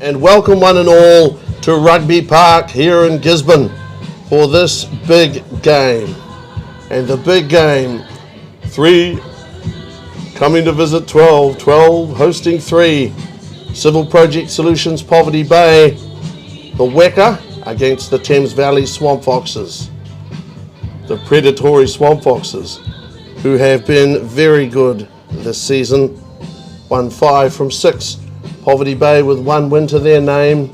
And welcome one and all to Rugby Park here in Gisborne for this big game. And the big game, 3 coming to visit 12, 12 hosting 3. Civil Project Solutions Poverty Bay, the Weka against the Thames Valley Swampfoxes. The predatory Swampfoxes, who have been very good this season, won 5 from 6. Poverty Bay with 1 win to their name.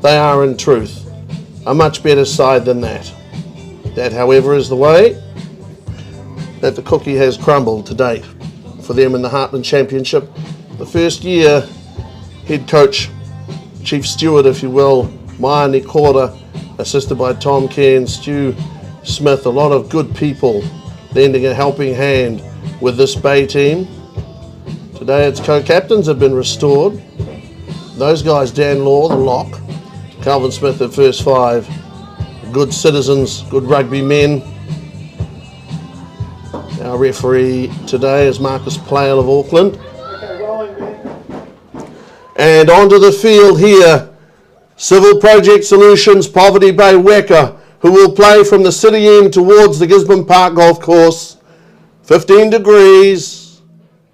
They are in truth a much better side than that. That, however, is the way that the cookie has crumbled to date for them in the Heartland Championship. The first year, head coach, chief steward if you will, Maya Nikora, assisted by Tom Cairn, Stu Smith, a lot of good people lending a helping hand with this Bay team. Today its co-captains have been restored. Those guys, Dan Law, the lock, Calvin Smith at first 5, good citizens, good rugby men. Our referee today is Marcus Plale of Auckland. And onto the field here, Civil Project Solutions Poverty Bay Weka, who will play from the city end towards the Gisborne Park Golf Course. 15 degrees,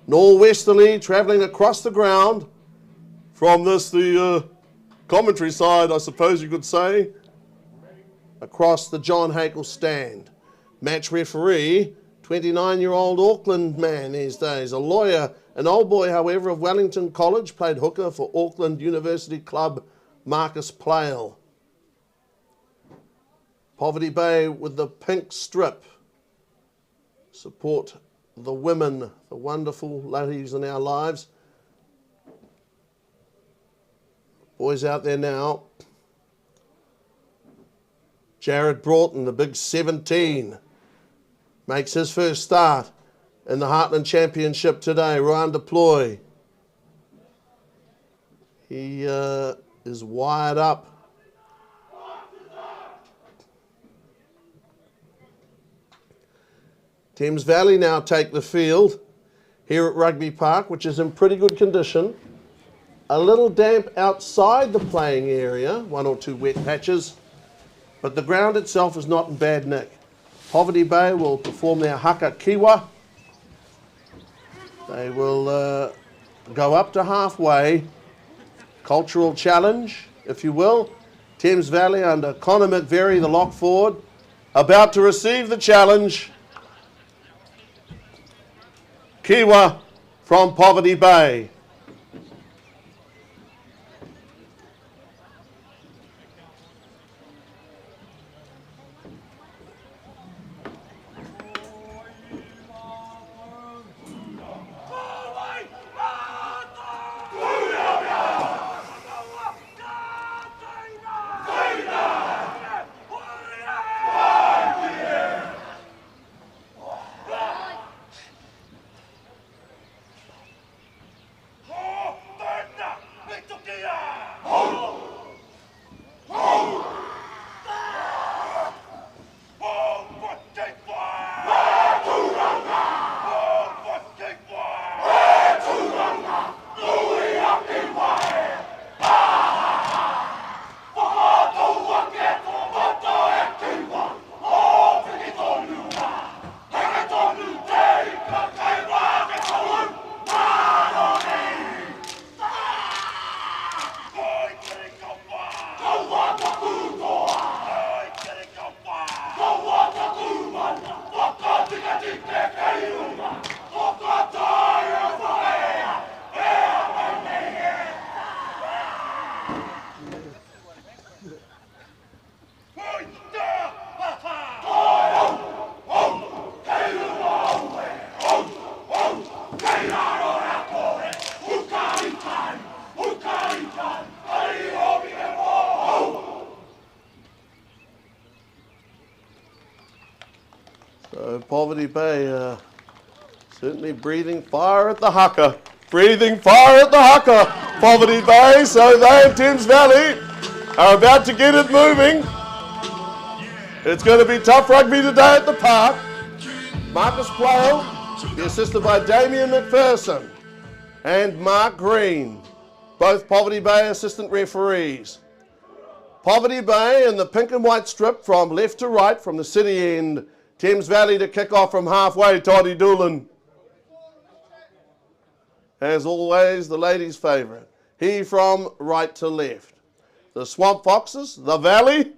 northwesterly, travelling across the ground. From this, the commentary side, I suppose you could say, across the John Hakel stand. Match referee, 29-year-old Auckland man these days, a lawyer, an old boy, however, of Wellington College, played hooker for Auckland University Club, Marcus Plale. Poverty Bay with the pink strip. Support the women, the wonderful ladies in our lives. Boys out there now. Jared Broughton, the big 17, makes his first start in the Heartland Championship today. Ryan Deploy. He is wired up. Thames Valley now take the field here at Rugby Park, which is in pretty good condition. A little damp outside the playing area, 1 or 2 wet patches, but the ground itself is not in bad nick. Poverty Bay will perform their haka kiwa. They will go up to halfway. Cultural challenge, if you will. Thames Valley under Connor McVeary, the lock forward, about to receive the challenge. Kiwa from Poverty Bay. Poverty Bay certainly breathing fire at the haka. Breathing fire at the haka, Poverty Bay. So they in Thames Valley are about to get it moving. It's going to be tough rugby today at the park. Marcus Plale, be assisted by Damien McPherson and Mark Green. both Poverty Bay assistant referees. Poverty Bay in the pink and white strip from left to right from the city end. Thames Valley to kick off from halfway, Toddy Doolan. As always, the ladies' favourite. He from right to left. The Swampfoxes, the Valley.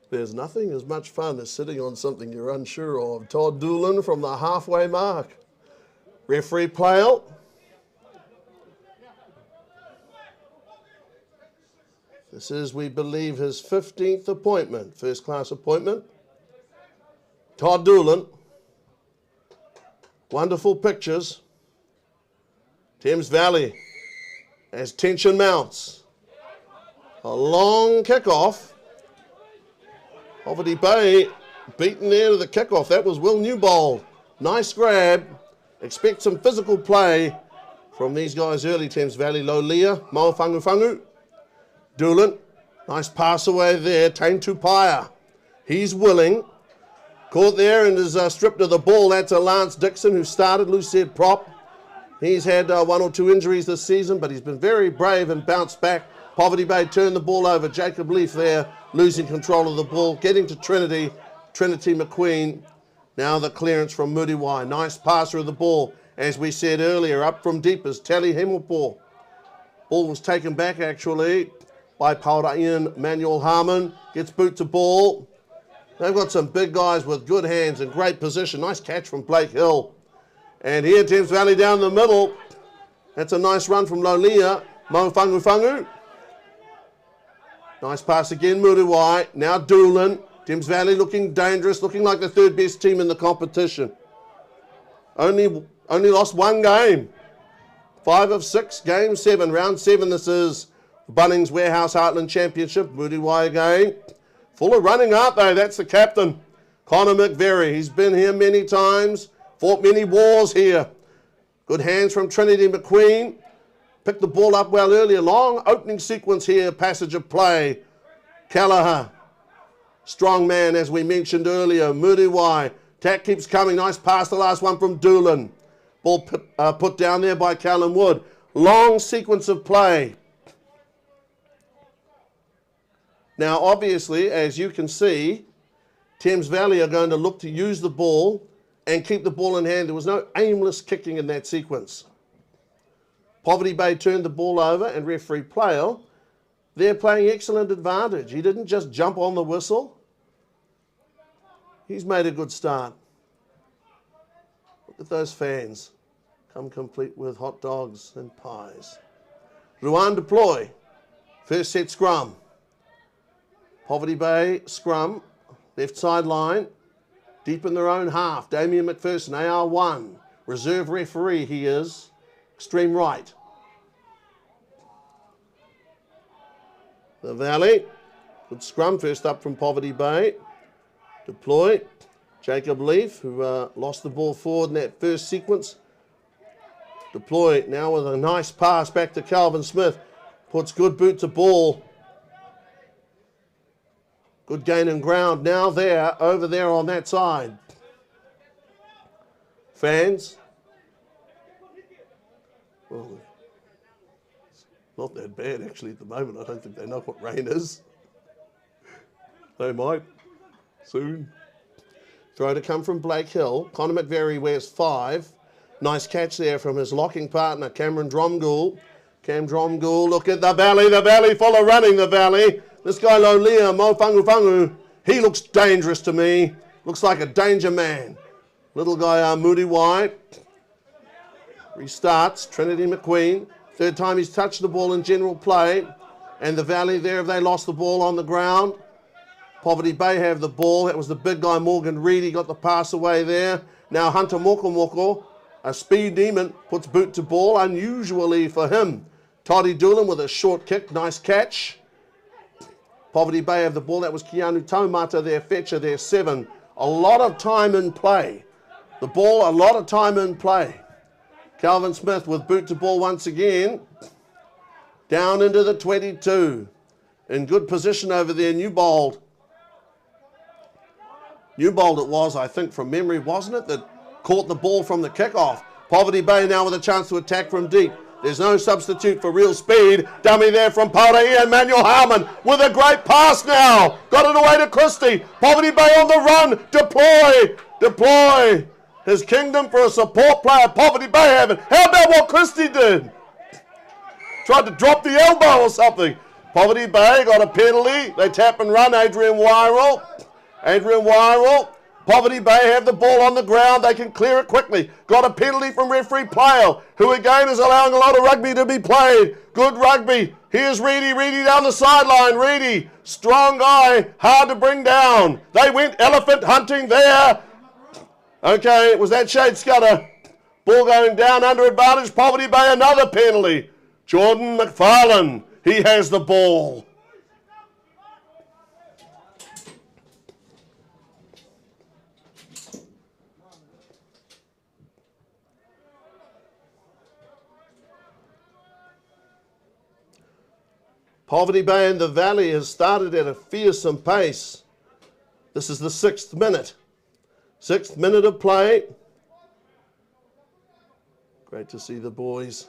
There's nothing as much fun as sitting on something you're unsure of. Todd Doolan from the halfway mark. Referee Playle. This is, we believe, his 15th appointment, first class appointment. Todd Doolan. Wonderful pictures. Thames Valley as tension mounts. A long kickoff. Poverty Bay beaten there to the kickoff. That was Will Newbold. Nice grab. Expect some physical play from these guys early. Thames Valley, Lolia, Mau Fangu. Doolan, nice pass away there. Tain Tupaya, he's willing. Caught there and is stripped of the ball. That's a Lance Dixon who started, loose head prop. He's had one or two injuries this season, but he's been very brave and bounced back. Poverty Bay turned the ball over. Jacob Leaf there, losing control of the ball. Getting to Trinity McQueen. Now the clearance from Muriwai. Nice passer of the ball. As we said earlier, up from deep is Tally Hemmelpour. Ball was taken back actually by Pauraian Manuel Harmon. Gets boot to ball. They've got some big guys with good hands and great position. Nice catch from Blake Hill. And here Thames Valley down the middle. That's a nice run from Lolia. Mau Fangu. Nice pass again, Muriwai. Now Doolan. Thames Valley looking dangerous, looking like the third best team in the competition. Only lost one game. 5 of 6, game 7, round 7. This is Bunnings Warehouse Heartland Championship. Muriwai again. Full of running, aren't they? That's the captain, Connor McVeary. He's been here many times, fought many wars here. Good hands from Trinity McQueen. Picked the ball up well earlier. Long opening sequence here, passage of play. Callagher. Strong man, as we mentioned earlier. Muriwai. Tack keeps coming. Nice pass, the last one from Doolan. Ball put down there by Callum Wood. Long sequence of play. Now, obviously, as you can see, Thames Valley are going to look to use the ball and keep the ball in hand. There was no aimless kicking in that sequence. Poverty Bay turned the ball over, and referee Playle, they're playing excellent advantage. He didn't just jump on the whistle. He's made a good start. Look at those fans. Come complete with hot dogs and pies. Ruan deploy. First set scrum. Poverty Bay scrum. Left side line. Deep in their own half. Damien McPherson, AR1. Reserve referee he is. Extreme right. The Valley. Good scrum. First up from Poverty Bay. Deploy. Jacob Leaf, who lost the ball forward in that first sequence. Deploy now with a nice pass back to Calvin Smith. Puts good boot to ball. Good gain and ground now there, over there on that side. Fans. Well, it's not that bad actually at the moment. I don't think they know what rain is. They might soon. Throw to come from Blake Hill. Connor McVeary wears 5. Nice catch there from his locking partner, Cameron Dromgoole. Cam Dromgoole, look at the Valley full of running, the Valley. This guy Lolia, Mau Fangu, he looks dangerous to me. Looks like a danger man. Little guy Muriwai. Restarts, Trinity McQueen. Third time he's touched the ball in general play. And the Valley there, have they lost the ball on the ground? Poverty Bay have the ball. That was the big guy, Morgan Reid. He got the pass away there. Now Hunter Mokomoko, a speed demon, puts boot to ball, unusually for him. Toddy Doolan with a short kick. Nice catch. Poverty Bay have the ball. That was Keanu Taumata, their fetcher, their 7. A lot of time in play. The ball, a lot of time in play. Calvin Smith with boot to ball once again. Down into the 22. In good position over there, Newbold. Newbold it was, I think, from memory, wasn't it, that caught the ball from the kickoff. Poverty Bay now with a chance to attack from deep. There's no substitute for real speed. Dummy there from Tairāwhiti and Manuel Harmon with a great pass now. Got it away to Christie. Poverty Bay on the run. Deploy his kingdom for a support player. Poverty Bay have it. How about what Christie did? Tried to drop the elbow or something. Poverty Bay got a penalty. They tap and run. Adrian Wyrell. Poverty Bay have the ball on the ground. They can clear it quickly. Got a penalty from referee Playle, who again is allowing a lot of rugby to be played. Good rugby. Here's Reedy down the sideline. Reedy, strong guy, hard to bring down. They went elephant hunting there. Okay, it was that Shade Scudder. Ball going down under advantage. Poverty Bay, another penalty. Jordan McFarlane, he has the ball. Poverty Bay in the Valley has started at a fearsome pace. This is the 6th minute. 6th minute of play. Great to see the boys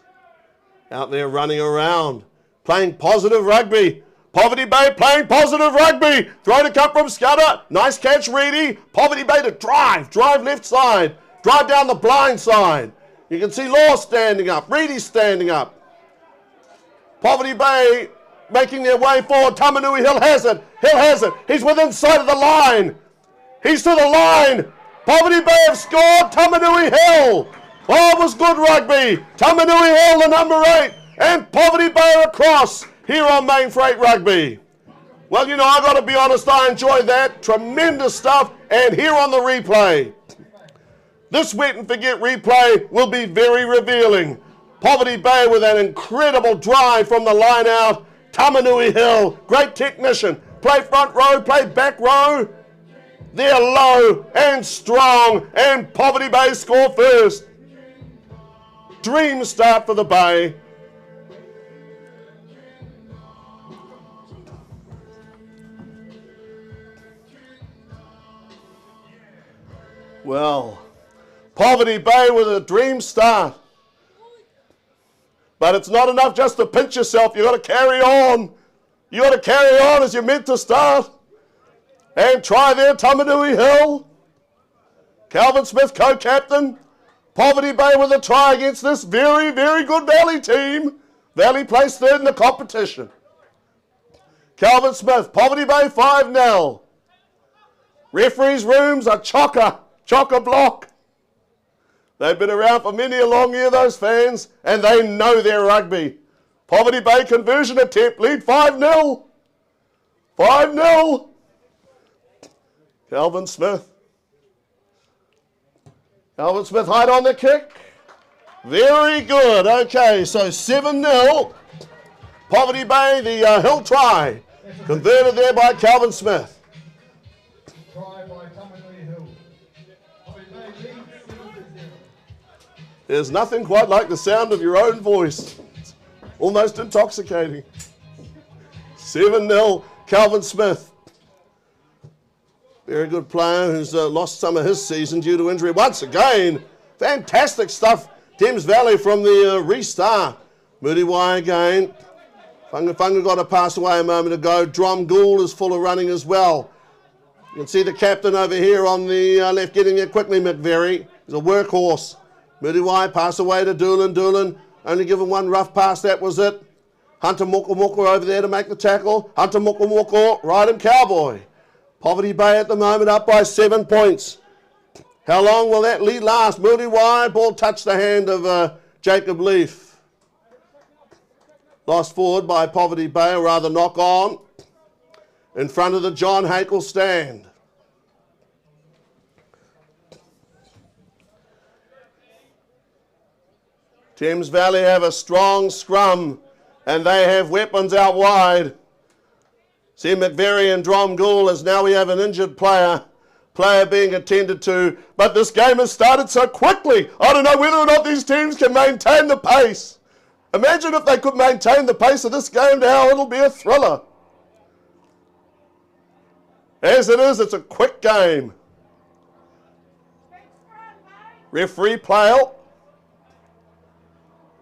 out there running around, playing positive rugby. Poverty Bay playing positive rugby. Throw to come from Scudder. Nice catch, Reedy. Poverty Bay to drive left side. Drive down the blind side. You can see Law standing up. Reedy standing up. Poverty Bay making their way forward. Tamanui Hill has it. He's within sight of the line. He's to the line. Poverty Bay have scored. Tamanui Hill. Oh, it was good rugby. Tamanui Hill, the number 8. And Poverty Bay across here on Main Freight Rugby. Well, you know, I've got to be honest, I enjoyed that. Tremendous stuff. And here on the replay. This wet and forget replay will be very revealing. Poverty Bay with an incredible drive from the line out. Tamanui Hill, great technician. Play front row, play back row. They're low and strong, and Poverty Bay score first. Dream start for the Bay. Well, Poverty Bay with a dream start. But it's not enough just to pinch yourself. You've got to carry on. You've got to carry on as you're meant to start. And try there, Tamanui Hill. Calvin Smith, co-captain. Poverty Bay with a try against this very, very good Valley team. Valley placed 3rd in the competition. Calvin Smith, Poverty Bay 5-0. Referees' rooms are chock-a-block. They've been around for many a long year, those fans, and they know their rugby. Poverty Bay conversion attempt, lead 5-0. 5-0. Calvin Smith hide on the kick. Very good. Okay, so 7-0. Poverty Bay, the Hill try. Converted there by Calvin Smith. Try by Tamanui Hill. There's nothing quite like the sound of your own voice. It's almost intoxicating. 7-0, Calvin Smith. Very good player who's lost some of his season due to injury. Once again, fantastic stuff. Thames Valley from the restart. Muriwai again. Funga got a pass away a moment ago. Drum Gould is full of running as well. You can see the captain over here on the left getting there quickly, McVeary. He's a workhorse. Muriwai pass away to Doolan. Only given one rough pass, that was it. Hunter Moko over there to make the tackle. Hunter Moko, ride him cowboy. Poverty Bay at the moment up by 7 points. How long will that lead last? Muriwai, ball touched the hand of Jacob Leaf. Lost forward by Poverty Bay, or rather knock on. In front of the John Hakel stand. Thames Valley have a strong scrum and they have weapons out wide. See McVeary and Drum Gould as now we have an injured player being attended to. But this game has started so quickly. I don't know whether or not these teams can maintain the pace. Imagine if they could maintain the pace of this game now, it'll be a thriller. As it is, it's a quick game. Referee play out.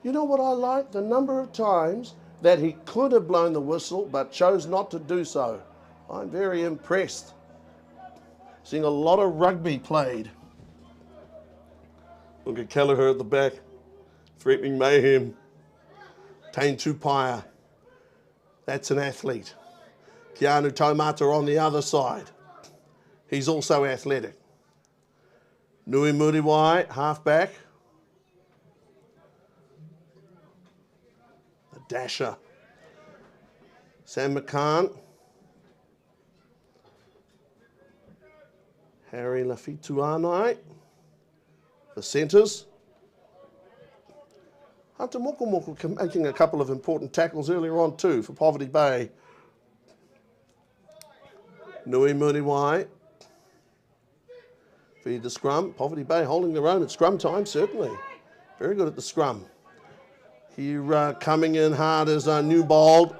You know what I like? The number of times that he could have blown the whistle but chose not to do so. I'm very impressed. Seeing a lot of rugby played. Look at Kelleher at the back, threatening mayhem. Tain Tupaia, that's an athlete. Keanu Taumata on the other side. He's also athletic. Nui Muriwai, halfback. The dasher. Sam McCann. Harry Lafituanai. The centres. Hunter Mokomoko making a couple of important tackles earlier on too for Poverty Bay. Nui Muriwai. Feed the scrum. Poverty Bay holding their own at scrum time, certainly. Very good at the scrum. Here coming in hard is Newbold.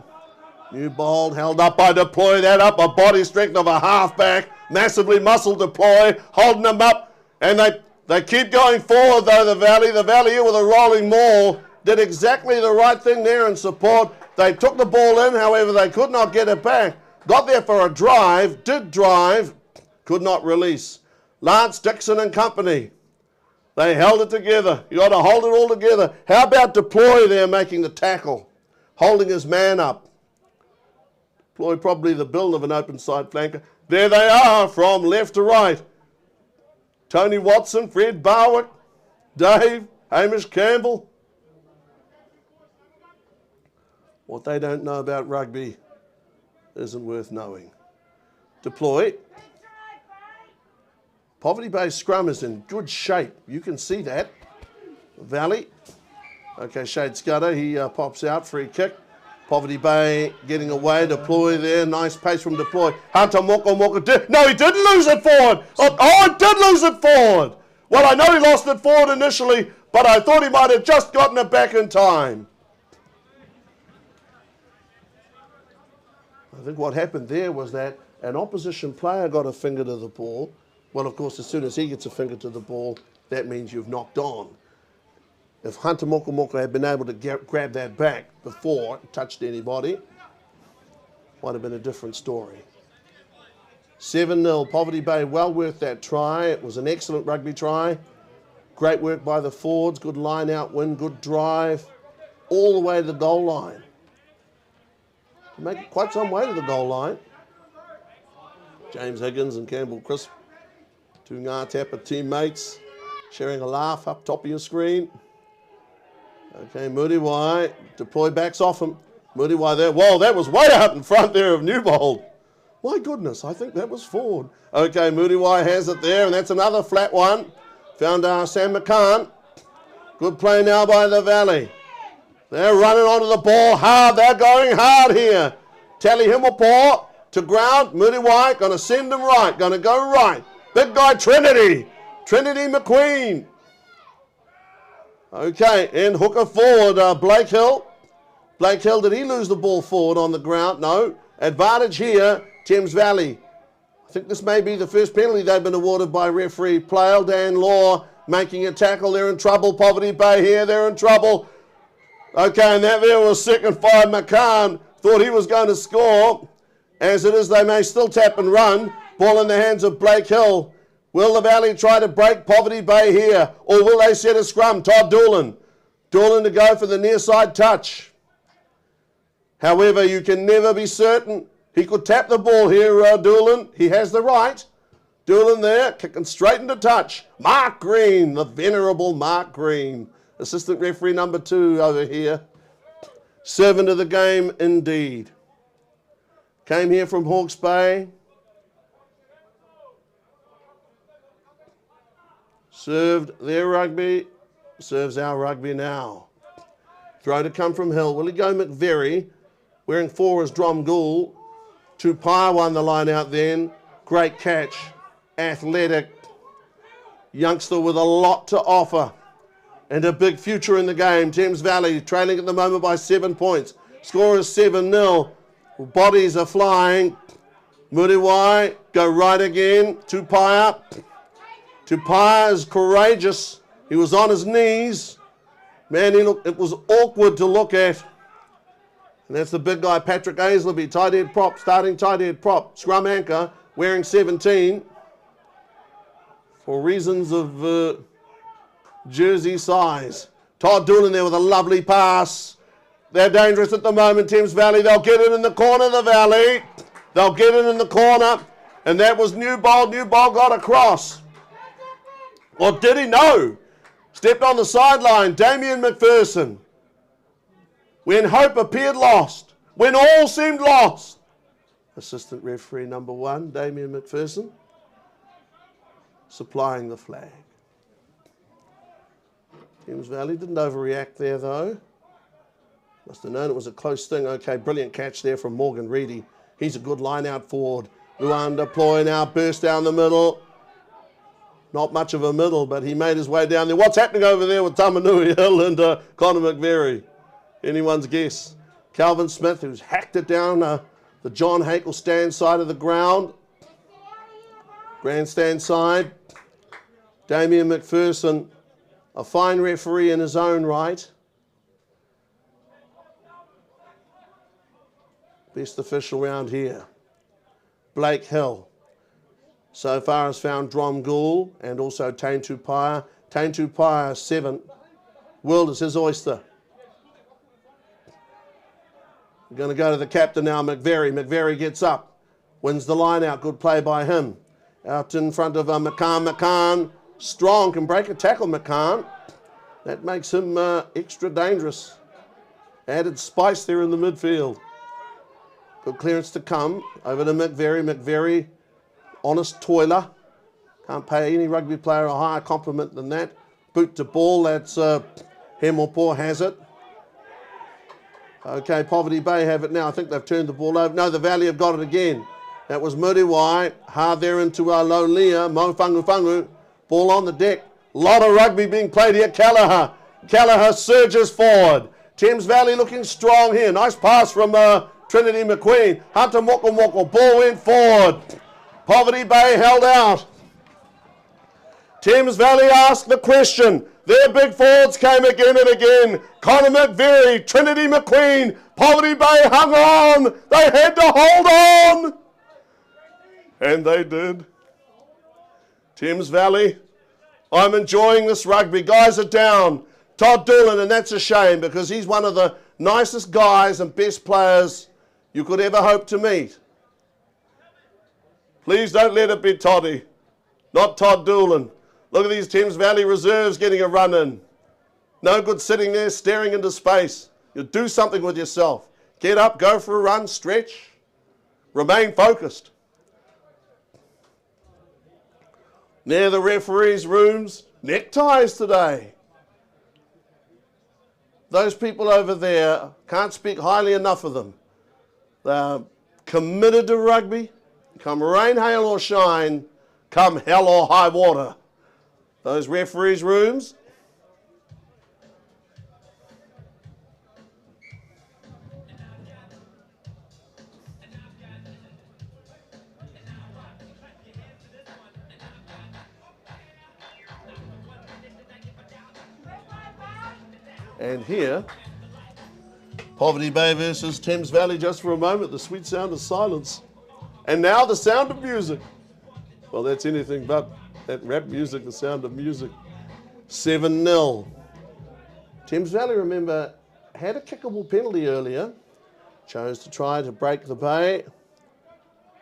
Newbold held up by Deploy. That up, a body strength of a halfback. Massively muscled Deploy, holding them up. And they keep going forward though, the Valley here with a rolling maul. Did exactly the right thing there in support. They took the ball in, however they could not get it back. Got there for a drive, did drive, could not release. Lance Dixon and company. They held it together. You got to hold it all together. How about Deploy there making the tackle? Holding his man up. Deploy probably the build of an open side flanker. There they are from left to right. Tony Watson, Fred Barwick, Dave, Hamish Campbell. What they don't know about rugby isn't worth knowing. Deploy. Poverty Bay scrum is in good shape. You can see that. Valley. Okay, Shade Scudder, he pops out, free kick. Poverty Bay getting away, Deploy there, nice pace from Deploy. Hunter Mokomoko did, no, he didn't lose it forward. Oh, he did lose it forward. Well, I know he lost it forward initially, but I thought he might have just gotten it back in time. I think what happened there was that an opposition player got a finger to the ball. Well, of course, as soon as he gets a finger to the ball, that means you've knocked on. If Hunter Mokomoko had been able to grab that back before it touched anybody, might have been a different story. 7-0, Poverty Bay, well worth that try. It was an excellent rugby try. Great work by the forwards, good line out win, good drive, all the way to the goal line. Make it quite some way to the goal line. James Higgins and Campbell Crisp, two Ngā Tapa teammates, sharing a laugh up top of your screen. Okay, Muriwai, Deploy backs off him. Muriwai there, whoa, that was way up in front there of Newbold. My goodness, I think that was forward. Okay, Muriwai has it there, and that's another flat one. Found Sam McCann. Good play now by the Valley. They're running onto the ball hard. They're going hard here. Tally Himmelpaw to ground. Muriwai going to send him right. Going to go right. Big guy Trinity. Trinity McQueen. Okay, and hooker forward, Blake Hill. Blake Hill, did he lose the ball forward on the ground? No. Advantage here, Thames Valley. I think this may be the first penalty they've been awarded by referee Plale. Dan Law making a tackle. They're in trouble. Poverty Bay here, they're in trouble. Okay, and that there was second five. McCann thought he was going to score. As it is, they may still tap and run. Ball in the hands of Blake Hill. Will the Valley try to break Poverty Bay here? Or will they set a scrum? Todd Doolan. Doolan to go for the near side touch. However, you can never be certain. He could tap the ball here, Doolan. He has the right. Doolan there, kicking straight into touch. Mark Green, the venerable Mark Green. Assistant referee number 2 over here. Servant of the game indeed. Came here from Hawke's Bay. Served their rugby, serves our rugby now. Throw to come from Hill. Will he go McVeary? Wearing 4 is Dromgoole. Tupaia won the line out then. Great catch. Athletic. Youngster with a lot to offer. And a big future in the game. Thames Valley trailing at the moment by 7 points. Score is 7-0. Bodies are flying. Muriwai, go right again. Tupaia. Tupaia is courageous. He was on his knees. Man, it was awkward to look at. And that's the big guy, Patrick Aisleby, tight head prop, starting tight head prop, scrum anchor, wearing 17. For reasons of jersey size. Todd Doolan there with a lovely pass. They're dangerous at the moment, Thames Valley. They'll get it in the corner of the valley. They'll get it in the corner. And that was Newbold. Newbold got across. Or did he? No. Stepped on the sideline. Damien McPherson. When hope appeared lost. When all seemed lost. Assistant referee number 1, Damien McPherson, supplying the flag. Thames Valley didn't overreact there though. Must have known it was a close thing. Okay, brilliant catch there from Morgan Reedy. He's a good line out forward. Luanda Ploy now burst down the middle. Not much of a middle, but he made his way down there. What's happening over there with Tamanui Hill and Connor McVeary? Anyone's guess. Calvin Smith, who's hacked it down the John Hakel stand side of the ground. Grandstand side. Damien McPherson, a fine referee in his own right. Best official round here. Blake Hill. So far has found Drom Gould and also Tain Tupaia. Tain Tupaia 7. World is his oyster. We're going to go to the captain now, McVeary. McVeary gets up. Wins the line out. Good play by him. Out in front of McCann. McCann, strong, can break a tackle, McCann. That makes him extra dangerous. Added spice there in the midfield. Good clearance to come. Over to McVeary. McVeary, honest toiler. Can't pay any rugby player a higher compliment than that. Boot to ball, that's Hemmelpoor has it. Okay, Poverty Bay have it now. I think they've turned the ball over. No, the Valley have got it again. That was Muriwai. Hard there into Lolia. Mo Fangu. Ball on the deck. Lot of rugby being played here. Callagher surges forward. Thames Valley looking strong here. Nice pass from Trinity McQueen. Hunter Moko. Ball went forward. Poverty Bay held out. Thames Valley asked the question. Their big forwards came again and again. Connor McVeary, Trinity McQueen, Poverty Bay hung on. They had to hold on. And they did. Thames Valley, I'm enjoying this rugby. Guys are down. Todd Doolan, and that's a shame because he's one of the nicest guys and best players you could ever hope to meet. Please don't let it be Toddy, not Todd Doolan. Look at these Thames Valley reserves getting a run in. No good sitting there staring into space. You do something with yourself. Get up, go for a run, stretch. Remain focused. Near the referees' rooms, neckties today. Those people over there, can't speak highly enough of them. They're committed to rugby. Come rain, hail or shine, come hell or high water. Those referees' rooms. And here, Poverty Bay versus Thames Valley just for a moment, the sweet sound of silence. And now the sound of music. Well, that's anything but that rap music, the sound of music. 7-0. Thames Valley, remember, had a kickable penalty earlier. Chose to try to break the bay.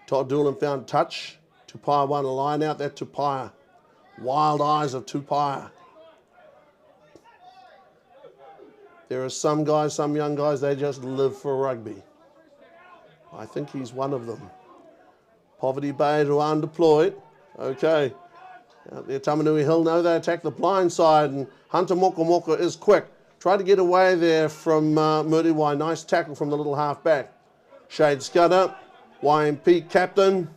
Todd Doolan found touch. Tupaia won a line out. That Tupaia. Wild eyes of Tupaia. There are some guys, some young guys, they just live for rugby. I think he's one of them. Poverty Bay to undeployed. Okay. Out there, Tamanui Hill, no, they attack the blind side, and Hunter Moko is quick. Try to get away there from Muriwai. Nice tackle from the little half-back. Shade Scudder, YMP captain.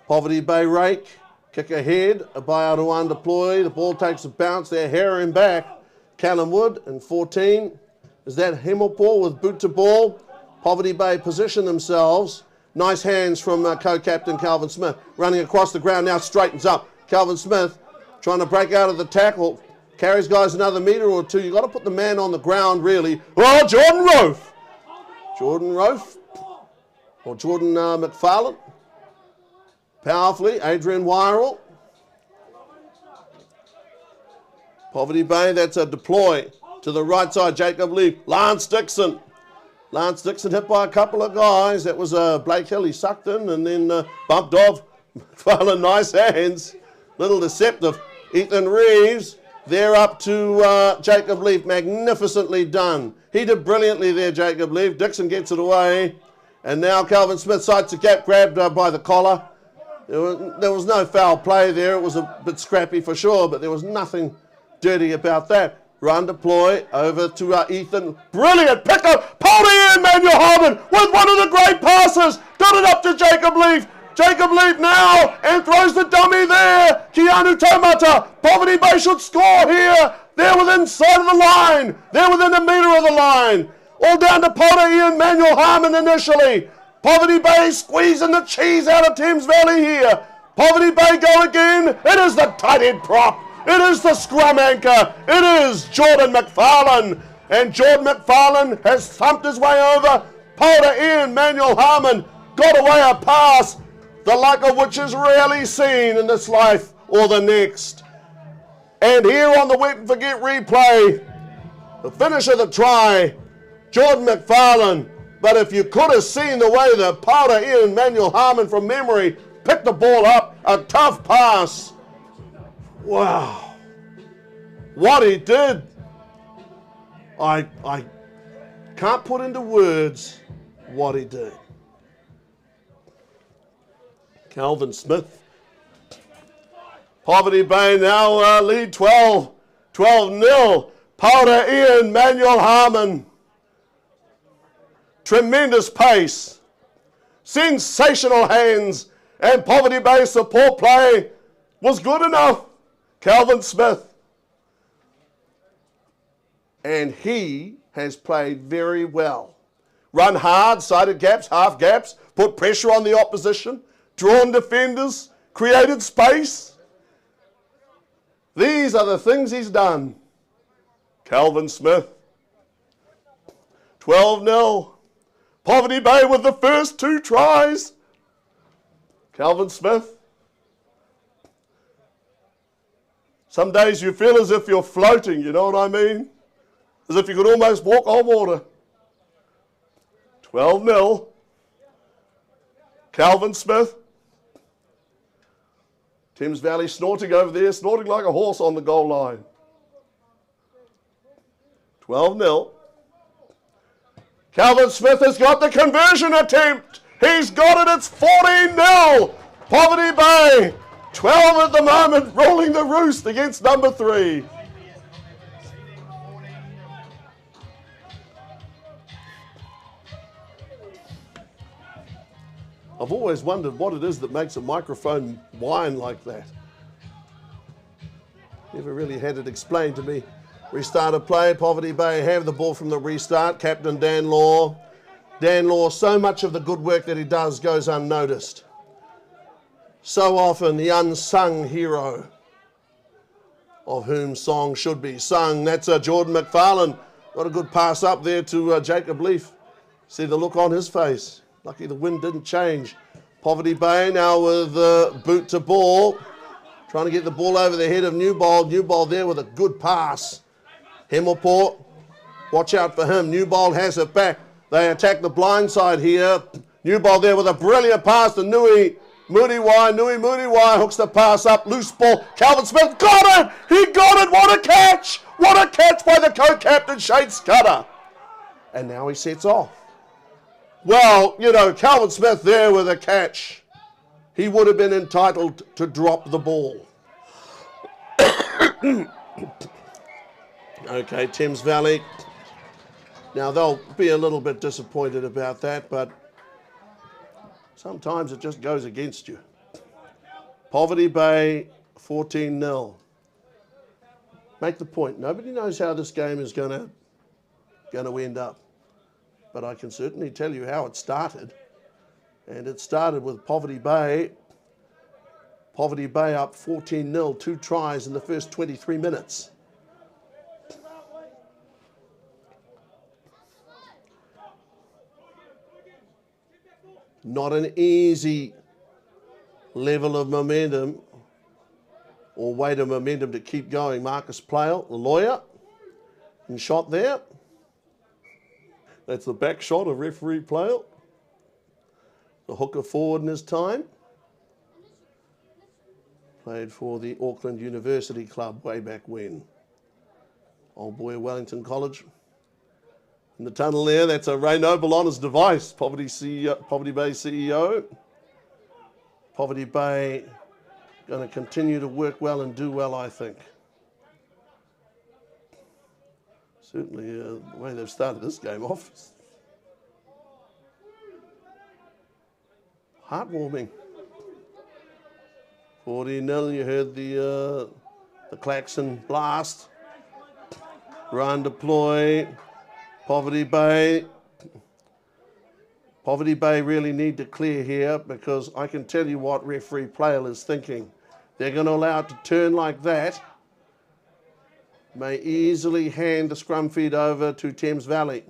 Poverty Bay rake. Kick ahead, Abaya to undeploy. The ball takes a bounce there, Herring back. Callum Wood in 14. Is that Hemmelpoor with boot to ball? Poverty Bay position themselves. Nice hands from co-captain Calvin Smith. Running across the ground now, straightens up. Calvin Smith trying to break out of the tackle. Carries guys another metre or two. You've got to put the man on the ground, really. Oh, Jordan Rofe. Jordan Rofe. Or Jordan McFarlane. Powerfully. Adrian Wirral. Poverty Bay, that's a deploy. To the right side, Jacob Leaf. Lance Dixon. Lance Dixon hit by a couple of guys. That was Blake Hill. He sucked in and then bumped off. McFarlane, nice hands. Little deceptive. Ethan Reeves. They're up to Jacob Leaf. Magnificently done. He did brilliantly there, Jacob Leaf. Dixon gets it away. And now Calvin Smith sights a gap, grabbed by the collar. There was no foul play there. It was a bit scrappy for sure, but there was nothing dirty about that. Run deploy over to Ethan. Brilliant pick up. Poldy in, Manuel Harmon with one of the great passes. Got it up to Jacob Leaf. Jacob Leaf now and throws the dummy there. Keanu Taumata. Poverty Bay should score here. They're within sight of the line. They're within a metre of the line. All down to Poldy Ian, Manuel Harmon initially. Poverty Bay squeezing the cheese out of Thames Valley here. Poverty Bay go again. It is the tight end prop. It is the scrum anchor. It is Jordan McFarlane. And Jordan McFarlane has thumped his way over. Polder Ian, Manuel Harmon got away a pass, the like of which is rarely seen in this life or the next. And here on the wet and forget replay, the finish of the try, Jordan McFarlane. But if you could have seen the way that Polder Ian, Manuel Harmon from memory picked the ball up, a tough pass. Wow, what he did, I can't put into words what he did. Calvin Smith. Poverty Bay now lead 12-0. Polder Ian, Manuel Harmon. Tremendous pace, sensational hands, and Poverty Bay support play was good enough. Calvin Smith. And he has played very well. Run hard, sided gaps, half gaps, put pressure on the opposition, drawn defenders, created space. These are the things he's done. Calvin Smith. 12-0. Poverty Bay with the first 2 tries. Calvin Smith. Some days you feel as if you're floating, you know what I mean? As if you could almost walk on water. 12-0. Calvin Smith. Thames Valley snorting over there, snorting like a horse on the goal line. 12-0. Calvin Smith has got the conversion attempt. He's got it. It's 14-0. Poverty Bay. 12 at the moment, rolling the roost against number 3. I've always wondered what it is that makes a microphone whine like that. Never really had it explained to me. Restart of play. Poverty Bay have the ball from the restart. Captain Dan Law. Dan Law, so much of the good work that he does goes unnoticed. So often the unsung hero of whom song should be sung. That's Jordan McFarlane. Got a good pass up there to Jacob Leaf. See the look on his face. Lucky the wind didn't change. Poverty Bay now with boot to ball. Trying to get the ball over the head of Newbold. Newbold there with a good pass. Himmelport, watch out for him. Newbold has it back. They attack the blind side here. Newbold there with a brilliant pass to Nui Moodiwai hooks the pass up. Loose ball. Calvin Smith got it. He got it. What a catch. What a catch by the co-captain, Shane Scudder. And now he sets off. Well, you know, Calvin Smith there with a catch. He would have been entitled to drop the ball. Okay, Thames Valley. Now, they'll be a little bit disappointed about that, but sometimes it just goes against you. Poverty Bay, 14-0. Make the point. Nobody knows how this game is going to end up. But I can certainly tell you how it started. And it started with Poverty Bay Poverty Bay up 14-0, 2 tries in the first 23 minutes. Not an easy level of momentum or weight of momentum to keep going. Marcus Plale, the lawyer, and shot there. That's the back shot of referee Plale. The hooker forward in his time. Played for the Auckland University Club way back when. Old boy at Wellington College. In the tunnel there, that's a Ray Noble on his device, Poverty Bay CEO. Poverty Bay going to continue to work well and do well, I think. Certainly the way they've started this game off. Heartwarming. 40-0, you heard the klaxon blast. Run deploy. Poverty Bay really need to clear here, because I can tell you what referee Plale is thinking. They're going to allow it to turn like that. May easily hand the scrum feed over to Thames Valley.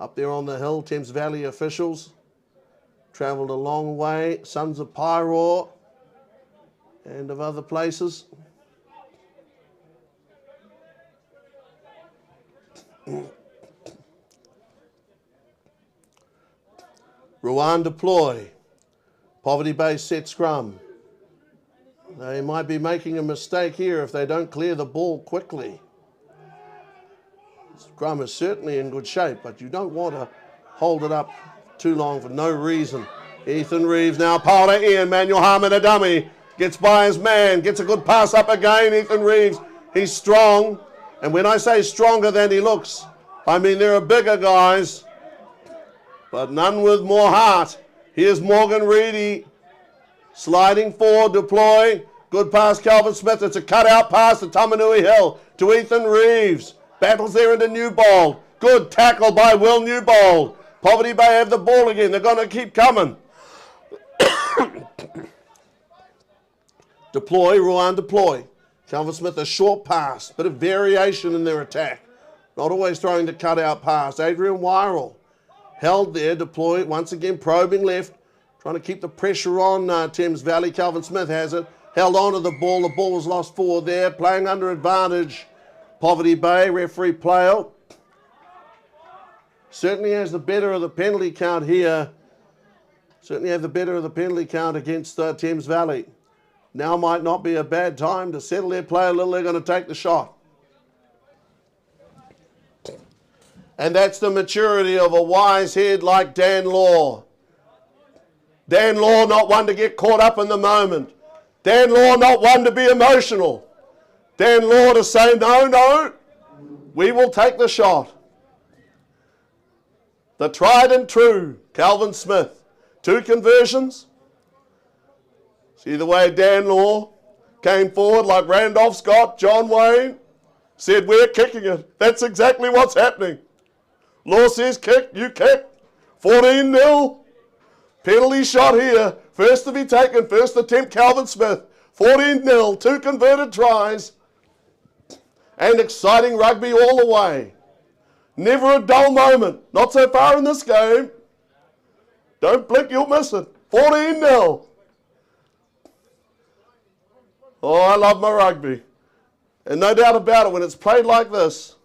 Up there on the hill, Thames Valley officials travelled a long way. Sons of Pyro and of other places. Ruan deploy. Poverty Bay set scrum. They might be making a mistake here if they don't clear the ball quickly. Scrum is certainly in good shape, but you don't want to hold it up too long for no reason. Ethan Reeves now powder in. Manuel Harmon, a dummy. Gets by his man. Gets a good pass up again. Ethan Reeves. He's strong. And when I say stronger than he looks, I mean there are bigger guys, but none with more heart. Here's Morgan Reedy. Sliding forward, deploy. Good pass, Calvin Smith. It's a cutout pass to Tamanui Hill to Ethan Reeves. Battles there into Newbold. Good tackle by Will Newbold. Poverty Bay have the ball again. They're going to keep coming. Deploy, Ruan deploy. Calvin Smith, a short pass. Bit of variation in their attack. Not always throwing the cutout pass. Adrian Wirral held there, deploy. Once again, probing left. Trying to keep the pressure on Thames Valley. Calvin Smith has it. Held on to the ball. The ball was lost forward there. Playing under advantage. Poverty Bay, referee Plale. Certainly has the better of the penalty count here. Certainly have the better of the penalty count against Thames Valley. Now might not be a bad time to settle their play a little. They're going to take the shot. And that's the maturity of a wise head like Dan Law. Dan Law, not one to get caught up in the moment. Dan Law, not one to be emotional. Dan Law to say, no, we will take the shot. The tried and true Calvin Smith. 2 conversions. See the way Dan Law came forward like Randolph Scott, John Wayne, said, we're kicking it. That's exactly what's happening. Law says kick, you kick. 14-0. Penalty shot here. First to be taken, first attempt Calvin Smith. 14-0, 2 converted tries. And exciting rugby all the way. Never a dull moment. Not so far in this game. Don't blink, you'll miss it. 14-0. Oh, I love my rugby. And no doubt about it, when it's played like this,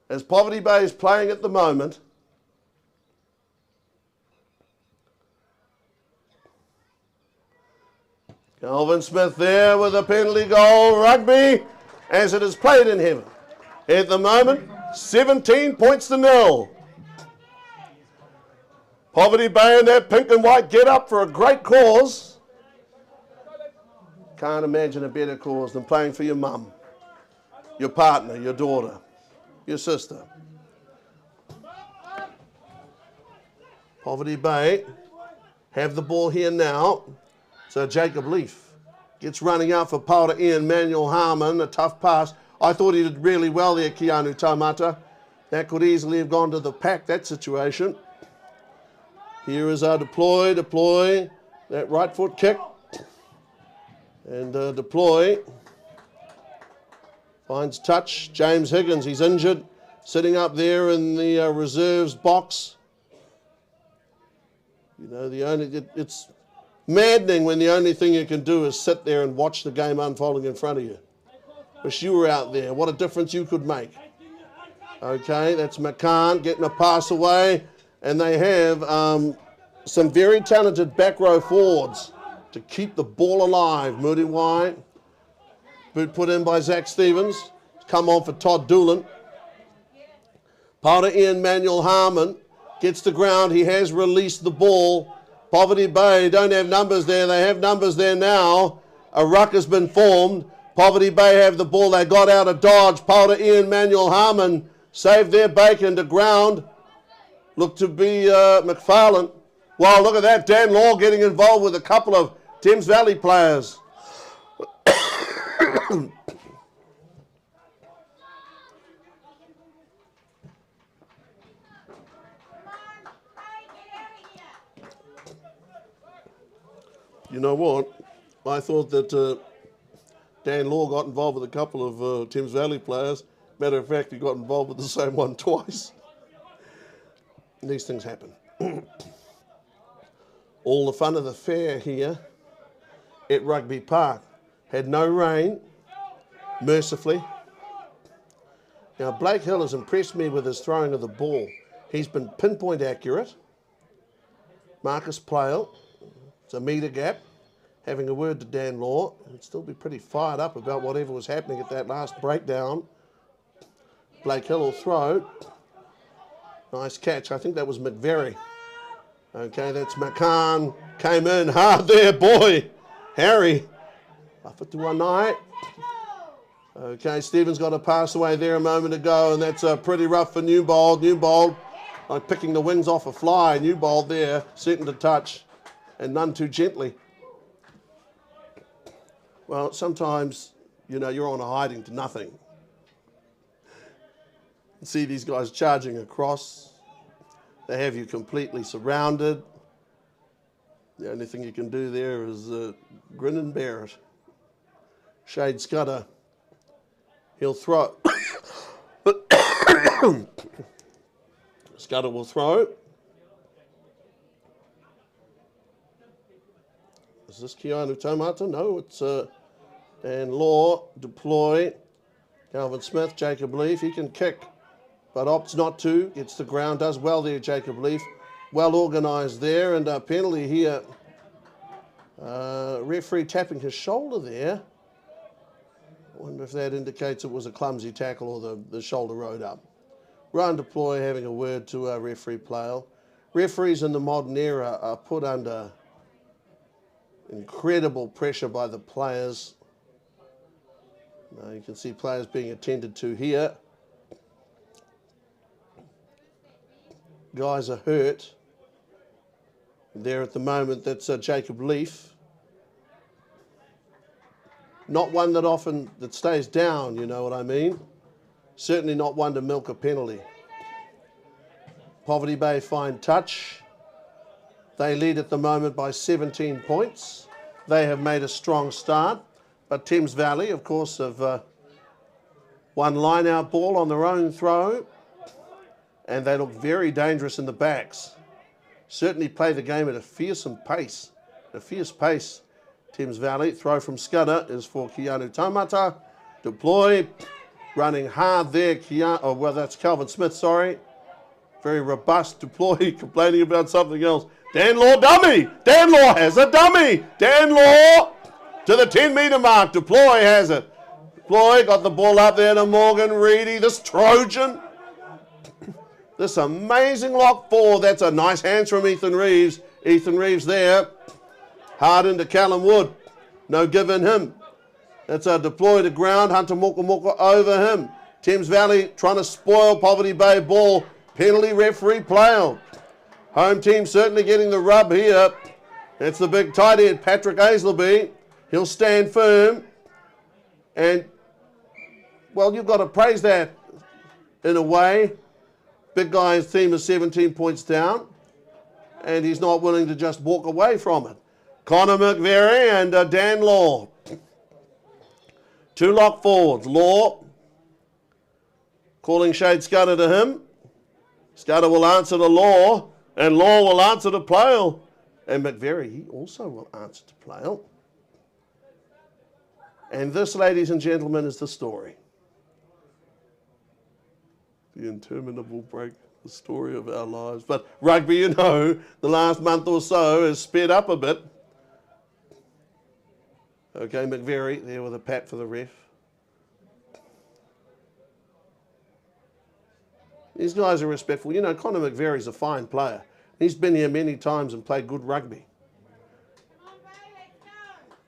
as Poverty Bay is playing at the moment, Calvin Smith there with a penalty goal. Rugby, as it is played in heaven. At the moment, 17 points to 0. Poverty Bay and that pink and white get up for a great cause. Can't imagine a better cause than playing for your mum, your partner, your daughter, your sister. Poverty Bay have the ball here now. So Jacob Leaf gets running out for Powder Ian. Manuel Harmon, a tough pass. I thought he did really well there, Keanu Taumata. That could easily have gone to the pack, that situation. Here is our deploy. that right foot kick. And deploy. Finds touch. James Higgins, he's injured. Sitting up there in the reserves box. You know, it's maddening when the only thing you can do is sit there and watch the game unfolding in front of you. Wish you were out there. What a difference you could make. Okay, that's McCann getting a pass away. And they have some very talented back row forwards to keep the ball alive. Moody White. Boot put in by Zach Stevens. Come on for Todd Doolan. Powder Ian Manuel Harmon gets the ground. He has released the ball. Poverty Bay don't have numbers there. They have numbers there now. A ruck has been formed. Poverty Bay have the ball. They got out of dodge. Powder Ian Manuel Harmon saved their bacon to ground. Looked to be McFarlane. Wow, look at that. Dan Law getting involved with a couple of Thames Valley players. You know what? I thought that Dan Law got involved with a couple of Thames Valley players. Matter of fact, he got involved with the same one twice. These things happen. All the fun of the fair here at Rugby Park. Had no rain, mercifully. Now, Blake Hill has impressed me with his throwing of the ball. He's been pinpoint accurate. Marcus Plale, it's a metre gap. Having a word to Dan Law. He'd still be pretty fired up about whatever was happening at that last breakdown. Blake Hill will throw. Nice catch. I think that was McVeary. Okay, that's McCann. Came in hard there, boy. Harry. 51 night. Okay, Stevens got a pass away there a moment ago, and that's pretty rough for Newbold. Newbold, like picking the wings off a fly. Newbold there, certain to touch, and none too gently. Well, sometimes, you know, you're on a hiding to nothing. You see these guys charging across. They have you completely surrounded. The only thing you can do there is grin and bear it. Shade Scudder. He'll throw. Scudder will throw. Is this Keanu Tomata? No, it's Dan Law. Deploy. Calvin Smith, Jacob Leaf. He can kick, but opts not to. Gets the ground. Does well there, Jacob Leaf. Well organised there. And a penalty here. Referee tapping his shoulder there. I wonder if that indicates it was a clumsy tackle or the shoulder rode up. Ryan Deploy having a word to referee Plale. Referees in the modern era are put under incredible pressure by the players. Now you can see players being attended to here. Guys are hurt. There at the moment, that's Jacob Leaf. Not one that often that stays down, you know what I mean? Certainly not one to milk a penalty. Poverty Bay fine touch. They lead at the moment by 17 points. They have made a strong start. But Thames Valley, of course, have one line-out ball on their own throw. And they look very dangerous in the backs. Certainly play the game at a fearsome pace. A fierce pace. Thames Valley, throw from Scudder is for Keanu Tomata. Deploy, running hard there, that's Calvin Smith, sorry. Very robust. Deploy, complaining about something else. Dan Law dummy! Dan Law has a dummy! Dan Law to the 10-metre mark. Deploy has it. Deploy got the ball up there to Morgan Reedy, this Trojan. This amazing lock forward. That's a nice hands from Ethan Reeves. Ethan Reeves there. Hard into Callum Wood. No give in him. That's a deploy to ground. Hunter Moka over him. Thames Valley trying to spoil Poverty Bay ball. Penalty referee Plale. Home team certainly getting the rub here. It's the big tight end, Patrick Aisleby. He'll stand firm. And, well, you've got to praise that in a way. Big guy's team is 17 points down. And he's not willing to just walk away from it. Connor McVeary and Dan Law. 2 lock forwards. Law calling Shade Scudder to him. Scudder will answer to Law, and Law will answer to Plale. And McVeary, he also will answer to Plale. And this, ladies and gentlemen, is the story. The interminable break, the story of our lives. But rugby, you know, the last month or so has sped up a bit. Okay, McVeary there with a pat for the ref. These guys are respectful. You know, Connor McVeary's a fine player. He's been here many times and played good rugby.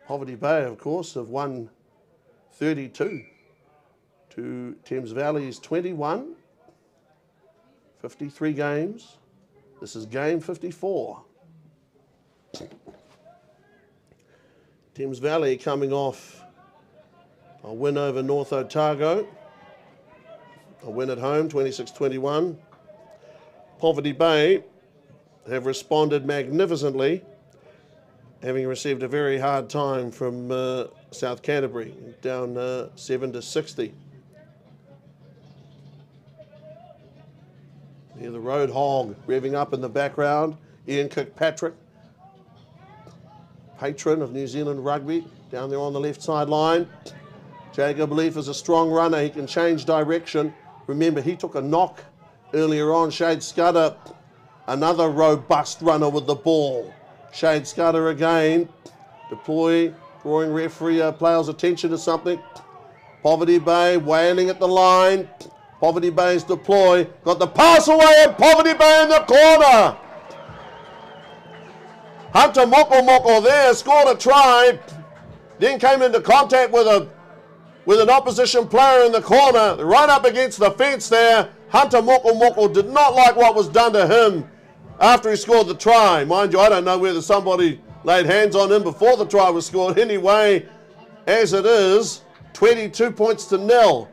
Poverty Bay, of course, have won 32 to Thames Valley's 21. 53 games. This is game 54. Thames Valley coming off a win over North Otago. A win at home, 26-21. Poverty Bay have responded magnificently, having received a very hard time from South Canterbury, down 7-60. Hear the Road Hog revving up in the background. Ian Kirkpatrick, patron of New Zealand rugby, down there on the left sideline. Jacob Leaf is a strong runner. He can change direction. Remember, he took a knock earlier on. Shade Scudder, another robust runner with the ball. Shade Scudder again. Deploy, drawing referee player's attention to something. Poverty Bay wailing at the line. Poverty Bay's deploy. Got the pass away and Poverty Bay in the corner. Hunter Moko there scored a try. Then came into contact with an opposition player in the corner. Right up against the fence there. Hunter Moko did not like what was done to him after he scored the try. Mind you, I don't know whether somebody laid hands on him before the try was scored. Anyway, as it is, 22 points to 0.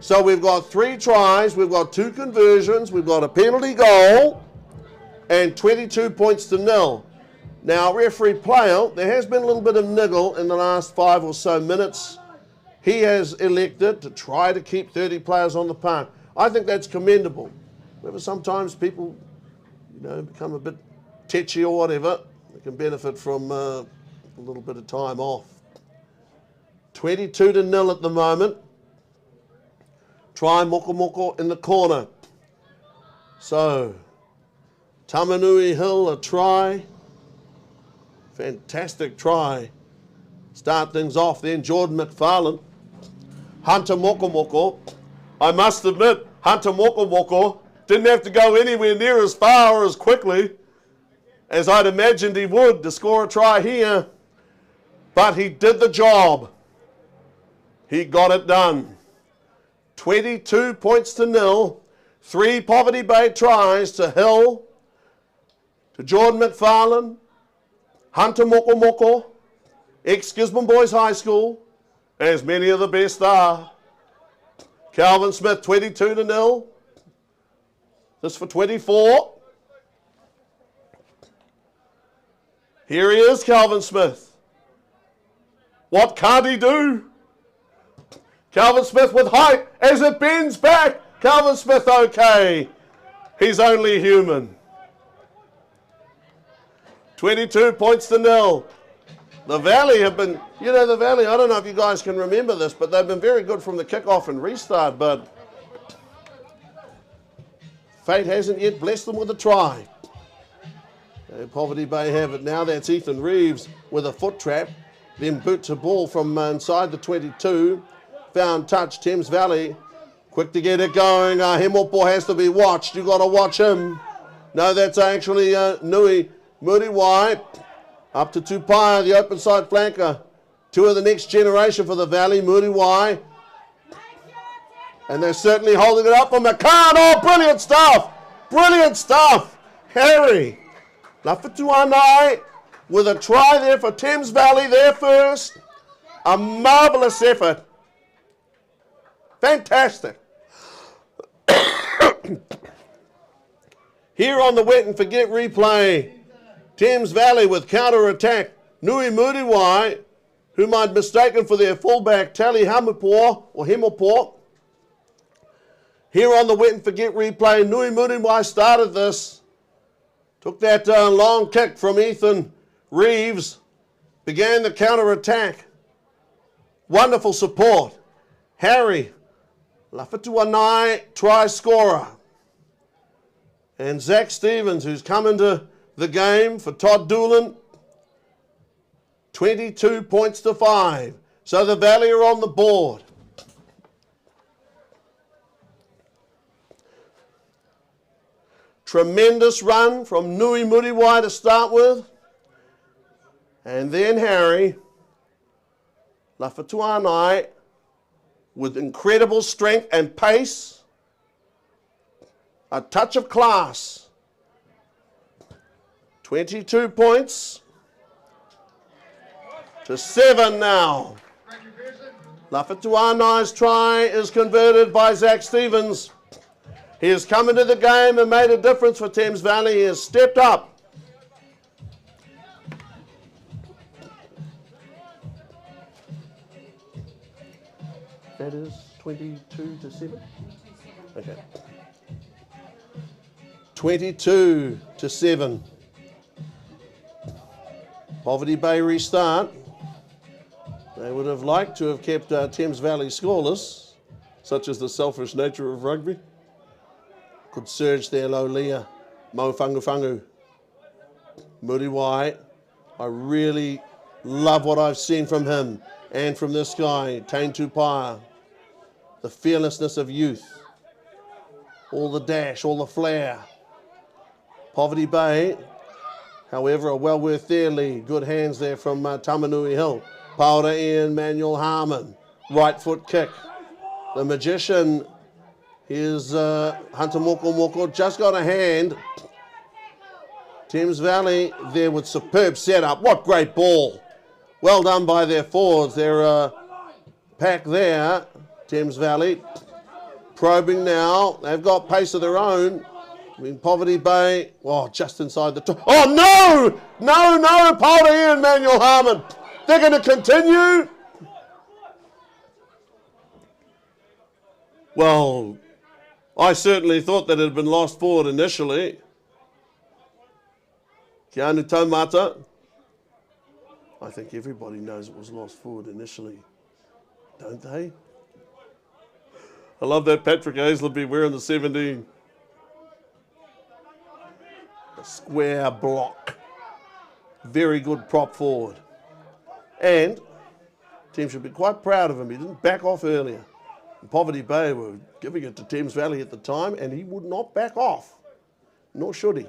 So we've got 3 tries, we've got 2 conversions, we've got a penalty goal, and 22 points to 0. Now, referee Plale, there has been a little bit of niggle in the last 5 or so minutes. He has elected to try to keep 30 players on the park. I think that's commendable. Whether sometimes people, you know, become a bit tetchy or whatever, they can benefit from a little bit of time off. 22 to 0 at the moment. Try Moko in the corner. So, Tamanui Hill a try. Fantastic try. Start things off then. Jordan McFarlane. Hunter Moko. I must admit, Hunter Moko didn't have to go anywhere near as far or as quickly as I'd imagined he would to score a try here. But he did the job. He got it done. 22 points to 0. 3 Poverty Bay tries to Hill, to Jordan McFarlane, Hunter Moko, ex-Gisborne Boys High School, as many of the best are. Calvin Smith, 22 to 0. This for 24. Here he is, Calvin Smith. What can't he do? Calvin Smith with height as it bends back. Calvin Smith okay. He's only human. 22 points to 0. The Valley have been, you know, the Valley, I don't know if you guys can remember this, but they've been very good from the kickoff and restart, but fate hasn't yet blessed them with a try. Poverty Bay have it now. That's Ethan Reeves with a foot trap. Then boots a ball from inside the 22. Found touch, Thames Valley. Quick to get it going. Hemopo has to be watched. You've got to watch him. No, that's actually Nui Muriwai. Up to Tupaia, the open side flanker. 2 of the next generation for the Valley, Muriwai. And they're certainly holding it up for McCann. Oh, brilliant stuff. Brilliant stuff. Harry. Lafatuanai with a try there for Thames Valley, their first. A marvellous effort. Fantastic. Here on the wet and forget replay. Thames Valley with counter attack. Nui Muriwai, whom I'd mistaken for their fullback, Tali Hamapo, or Hemapo. Here on the wet and forget replay, Nui Muriwai started this. Took that long kick from Ethan Reeves. Began the counter-attack. Wonderful support. Harry Lafituanai, try scorer. And Zach Stevens, who's come into the game for Todd Doolan, 22 points to 5. So the Valley are on the board. Tremendous run from Nui Muriwai to start with. And then Harry Lafituanai with incredible strength and pace. A touch of class. 22 points to 7 now. Lafituanai's try is converted by Zach Stevens. He has come into the game and made a difference for Thames Valley. He has stepped up. That is 22 to 7? Okay. 22 to 7. Poverty Bay restart. They would have liked to have kept Thames Valley scoreless, such as the selfish nature of rugby. Could surge there, Lolia, Mo Fangu. Muriwai. I really love what I've seen from him and from this guy, Tain Tupaya. The fearlessness of youth. All the dash, all the flair. Poverty Bay, however, are well worth their lead. Good hands there from Tamanui Hill. Paura Ian, Manuel Harmon. Right foot kick. The magician is Hunter Moko. Just got a hand. Thames Valley there with superb setup. What great ball. Well done by their forwards. Their pack there, Thames Valley. Probing now. They've got pace of their own. I mean, Poverty Bay, just inside the top. Oh, no! No, Paula Ian, Manuel Harmon. They're going to continue. Well, I certainly thought that it had been lost forward initially. Keanu Taumata. I think everybody knows it was lost forward initially, don't they? I love that Patrick Aisleby wearing the 17. A square block. Very good prop forward. And the team should be quite proud of him. He didn't back off earlier. And Poverty Bay were giving it to Thames Valley at the time, and he would not back off. Nor should he.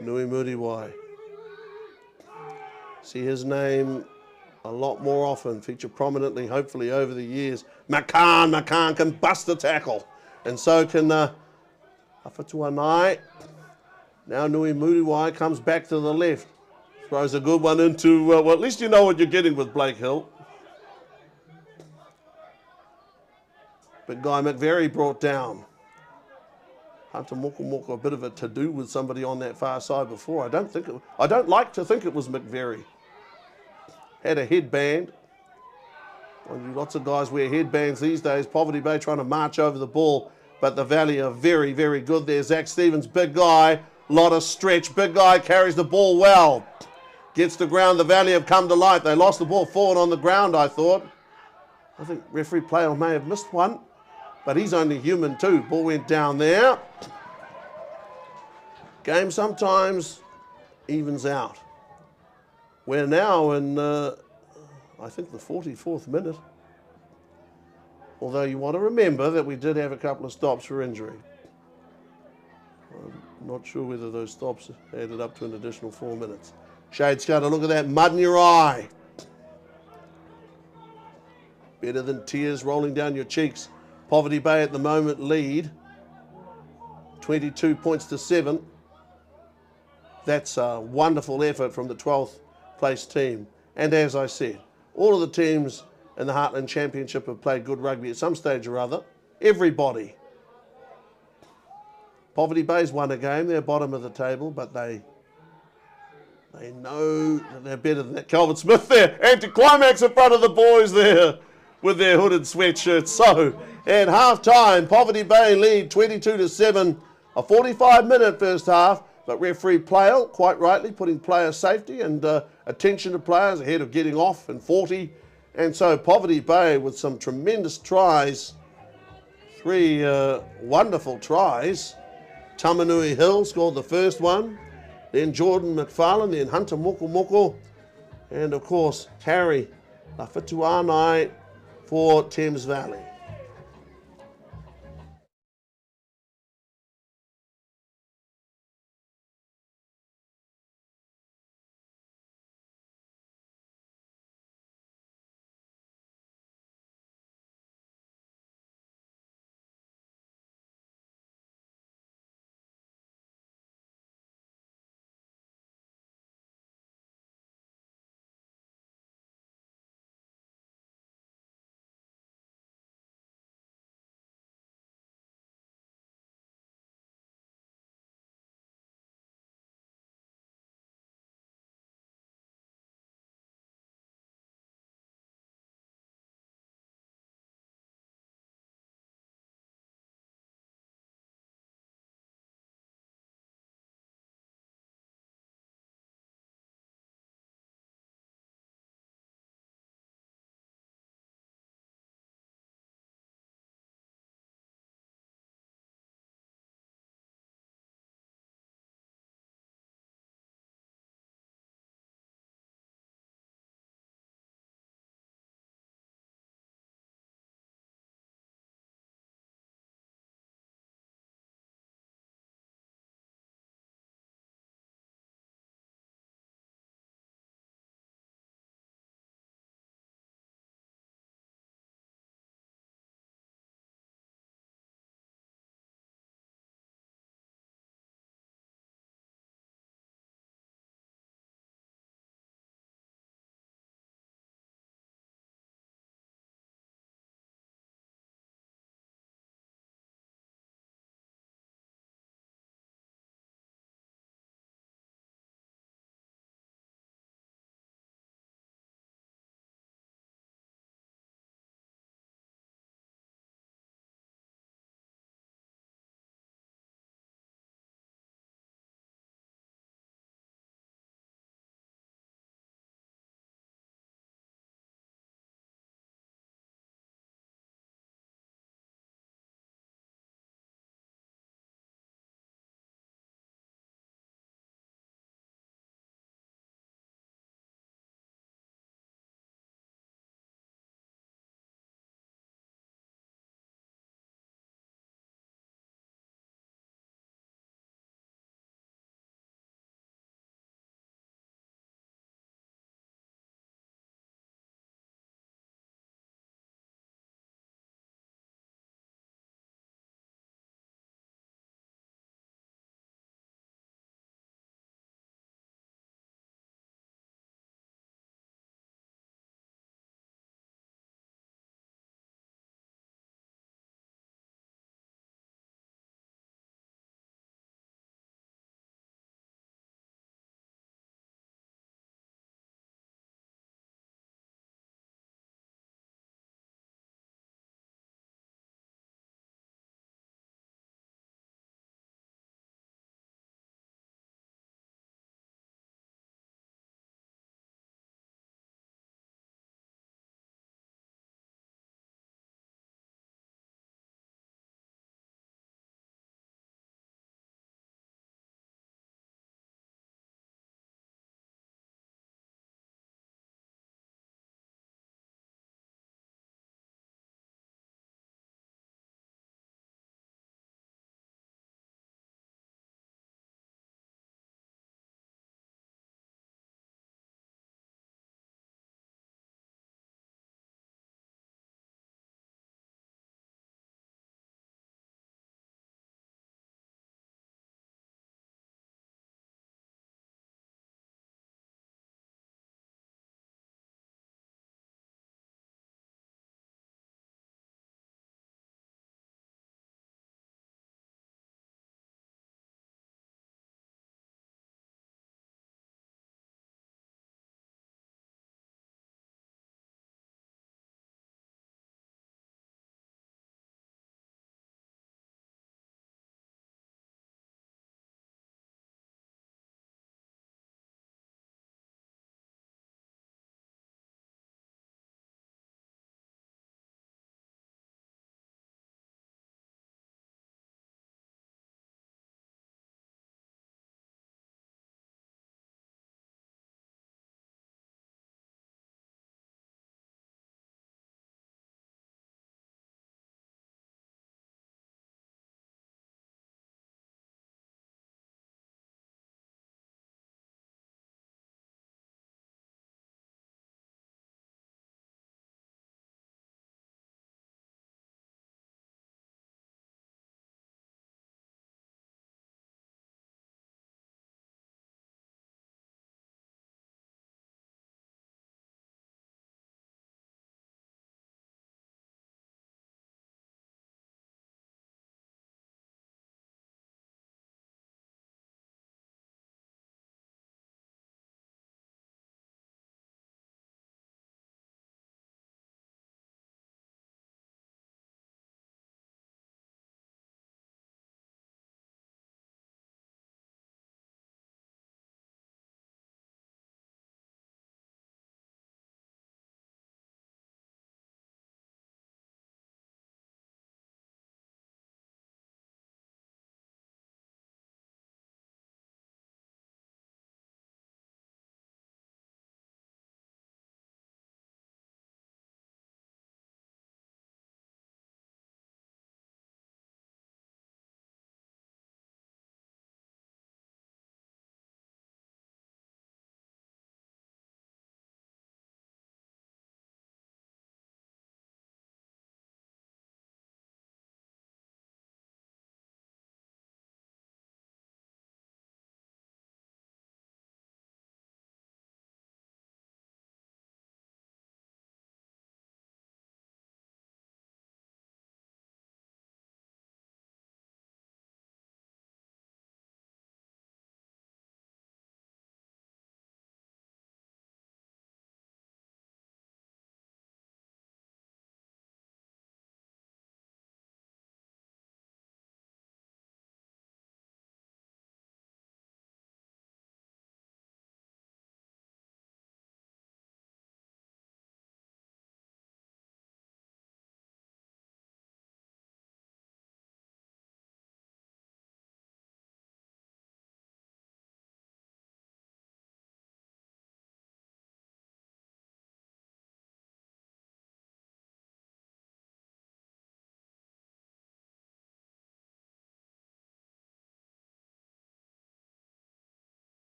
Nui Muriwai. See his name a lot more often, featured prominently, hopefully, over the years. Makan can bust the tackle. And so can Awhatuanai. Now Nui Muriwai comes back to the left. Throws a good one into, well, at least you know what you're getting with Blake Hill. Big guy McVeary brought down. Hunter Moko, a bit of a to-do with somebody on that far side before. I don't like to think it was McVeary. Had a headband. Lots of guys wear headbands these days. Poverty Bay trying to march over the ball, but the Valley are very, very good there. Zach Stevens, big guy, lot of stretch. Big guy carries the ball well. Gets the ground. The Valley have come to life. They lost the ball forward on the ground, I thought. I think referee player may have missed one, but he's only human too. Ball went down there. Game sometimes evens out. We're now in, I think, the 44th minute. Although you want to remember that we did have a couple of stops for injury. I'm not sure whether those stops added up to an additional 4 minutes. Shade Scudder, look at that mud in your eye. Better than tears rolling down your cheeks. Poverty Bay at the moment lead. 22 points to 7. That's a wonderful effort from the 12th place team. And as I said, all of the teams in the Heartland Championship have played good rugby at some stage or other. Everybody. Poverty Bay's won a game. They're bottom of the table, but they know that they're better than that. Calvin Smith there, anti-climax in front of the boys there with their hooded sweatshirts. So, at half-time, Poverty Bay lead 22-7, a 45-minute first half, but referee Player, quite rightly, putting player safety and attention to players ahead of getting off in 40. And so Poverty Bay with some tremendous tries, 3 wonderful tries. Tamanui Hill scored the first one, then Jordan McFarlane, then Hunter Moko, and of course Harry Lafituanai for Thames Valley.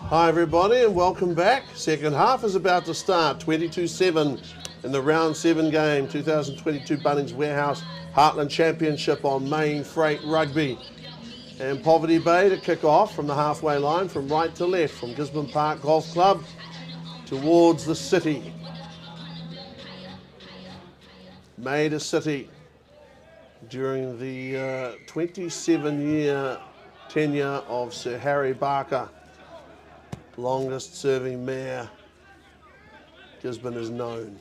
Hi everybody and welcome back. Second half is about to start, 22-7 in the round 7 game, 2022 Bunnings Warehouse Heartland Championship on Main Freight Rugby. And Poverty Bay to kick off from the halfway line, from right to left, from Gisborne Park Golf Club towards the city. Made a city during the 27-year tenure of Sir Harry Barker, longest serving mayor Gisborne is known.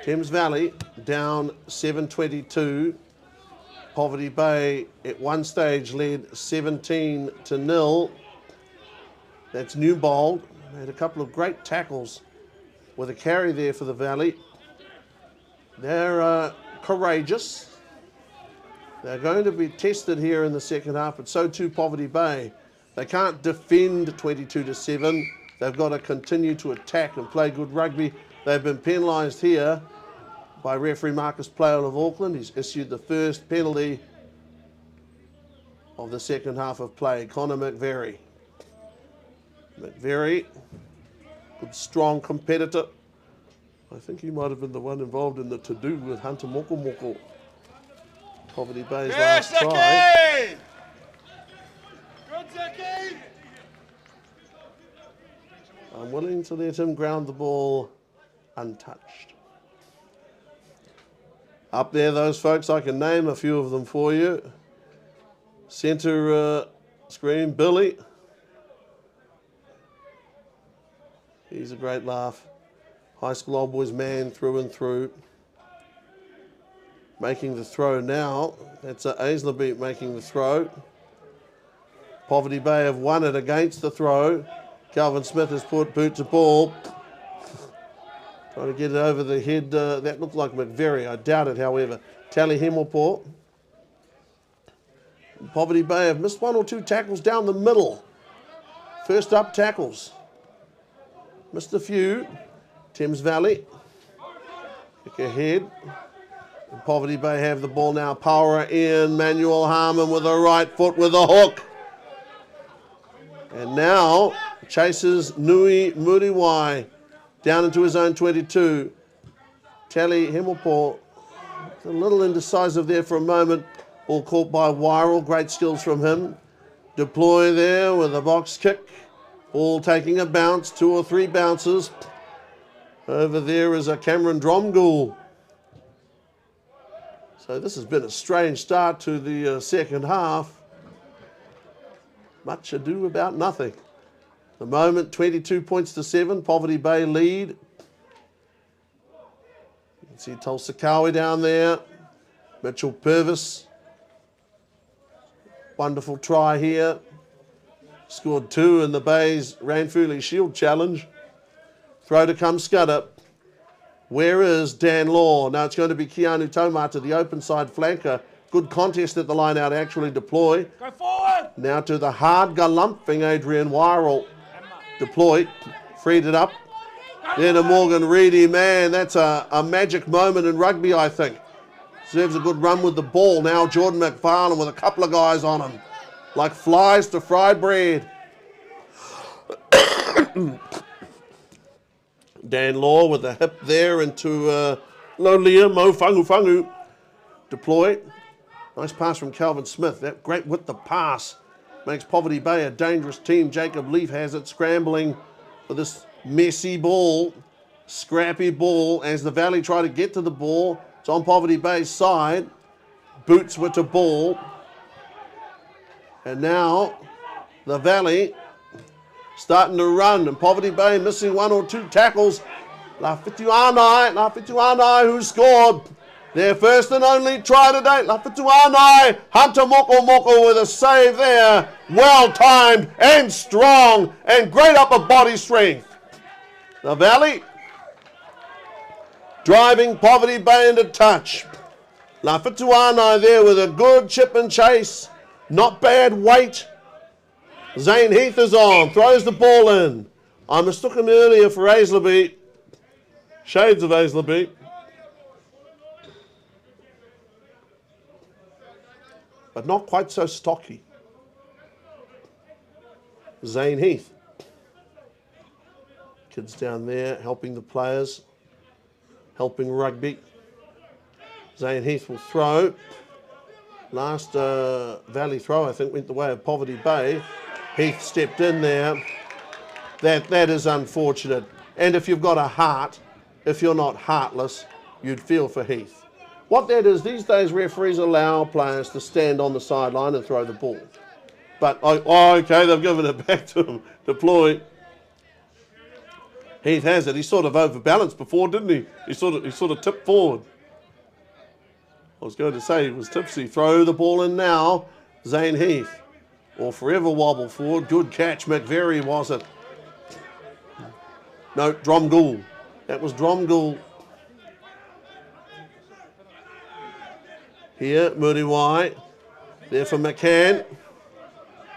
Thames Valley down 7-22. Poverty Bay at one stage led 17-0. That's Newbold. They had a couple of great tackles with a carry there for the Valley. They're courageous. They're going to be tested here in the second half, but so too Poverty Bay. They can't defend 22-7. They've got to continue to attack and play good rugby. They've been penalised here by referee Marcus Plale of Auckland. He's issued the first penalty of the second half of play. Connor McVeary. McVeary, good strong competitor. I think he might have been the one involved in the to-do with Hunter Moko. Poverty Bay's last try. I'm willing to let him ground the ball untouched. Up there, those folks, I can name a few of them for you. Centre screen, Billy. He's a great laugh. High school old boys man through and through. Making the throw now. That's Aisleby making the throw. Poverty Bay have won it against the throw. Calvin Smith has put boot to ball. Trying to get it over the head. That looked like McVeary. I doubt it, however. Tally Hemmelport. Poverty Bay have missed one or two tackles down the middle. First up tackles. Missed a few. Thames Valley. Kick ahead. And Poverty Bay have the ball now. Power in. Manuel Harmon with a right foot with a hook. And now chases Nui Muriwai down into his own 22. Tally Hemmelport, a little indecisive there for a moment. Ball caught by Wirral, great skills from him. Deploy there with a box kick. Ball taking a bounce, 2 or 3 bounces. Over there is a Cameron Dromgoole. So this has been a strange start to the second half. Much ado about nothing. The moment, 22 points to 7, Poverty Bay lead. You can see Tulsakawi down there. Mitchell Purvis. Wonderful try here. Scored 2 in the Bay's Ranfurly Shield Challenge. Throw to come Scudder. Where is Dan Law? Now it's going to be Keanu Tomata, the open side flanker. Good contest at the line out, actually deploy. Go forward! Now to the hard galumping Adrian Wirral. Deploy, freed it up. Then to Morgan Reedy. Man, that's a magic moment in rugby, I think. Deserves a good run with the ball. Now Jordan McFarlane with a couple of guys on him. Like flies to fried bread. Dan Law with a hip there into Lolia Mofangu. Deploy. Nice pass from Calvin Smith. That great with the pass. Makes Poverty Bay a dangerous team. Jacob Leaf has it scrambling for this messy ball. Scrappy ball as the Valley try to get to the ball. It's on Poverty Bay's side. Boots with the ball. And now the Valley starting to run. And Poverty Bay missing 1 or 2 tackles. Lafituanai who scored. Their first and only try to date. Lafituanai, Hunter Moko with a save there. Well timed and strong and great upper body strength. The Valley driving Poverty Bay into touch. Lafituanai there with a good chip and chase. Not bad weight. Zane Heath is on, throws the ball in. I mistook him earlier for Aisleby. Shades of Aisleby. But not quite so stocky. Zane Heath. Kids down there helping the players, helping rugby. Zane Heath will throw. Last Valley throw, I think, went the way of Poverty Bay. Heath stepped in there. That is unfortunate. And if you've got a heart, if you're not heartless, you'd feel for Heath. What that is, these days referees allow players to stand on the sideline and throw the ball. But, oh, okay, they've given it back to him. Deploy. Heath has it. He sort of overbalanced before, didn't he? He sort of tipped forward. I was going to say he was tipsy. Throw the ball in now. Zane Heath. Or forever wobble forward. Good catch. McVeary, was it? No, Dromgoole. That was Dromgoole. Here, Muriwai. There for McCann.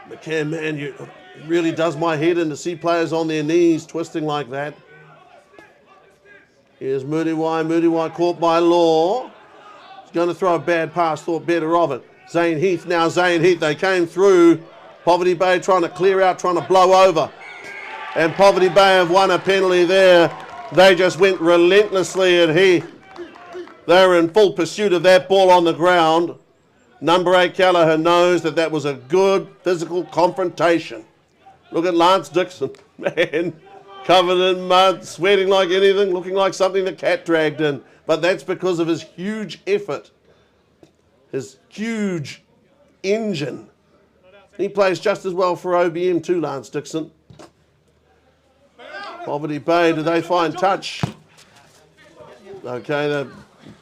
McCann, man, it really does my head in to see players on their knees twisting like that. Here's Muriwai. Muriwai caught by Law. He's going to throw a bad pass, thought better of it. Zane Heath, now Zane Heath. They came through. Poverty Bay trying to clear out, trying to blow over. And Poverty Bay have won a penalty there. They just went relentlessly at Heath. They were in full pursuit of that ball on the ground. Number 8 Callagher knows that was a good physical confrontation. Look at Lance Dixon, man, covered in mud, sweating like anything, looking like something the cat dragged in. But that's because of his huge effort, his huge engine. He plays just as well for OBM too, Lance Dixon. Poverty Bay, do they find touch? Okay, the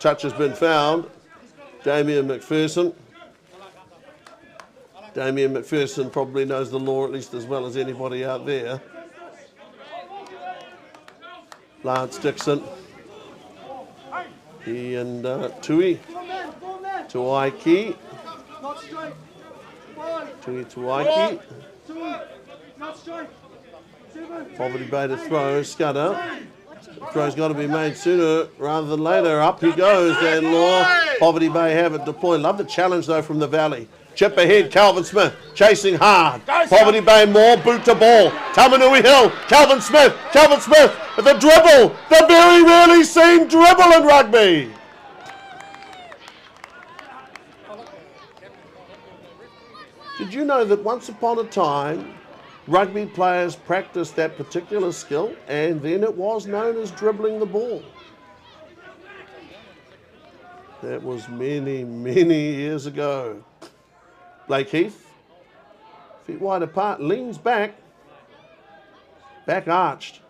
touch has been found. Damien McPherson. Damien McPherson probably knows the law at least as well as anybody out there. Lance Dixon. He and Tui. Tuaiki. Tui Tuaiki. Poverty Bay to throw. Scudder. The throw's got to be made sooner rather than later. Up he goes, and Law. Poverty Bay have it deployed. Love the challenge though from the Valley. Chip ahead, Calvin Smith chasing hard. Poverty Bay more, boot to ball. Tamanui Hill, Calvin Smith with the dribble. The very rarely seen dribble in rugby. Did you know that once upon a time, rugby players practiced that particular skill, and then it was known as dribbling the ball? That was many, many years ago. Blake Heath, feet wide apart, leans back, back arched.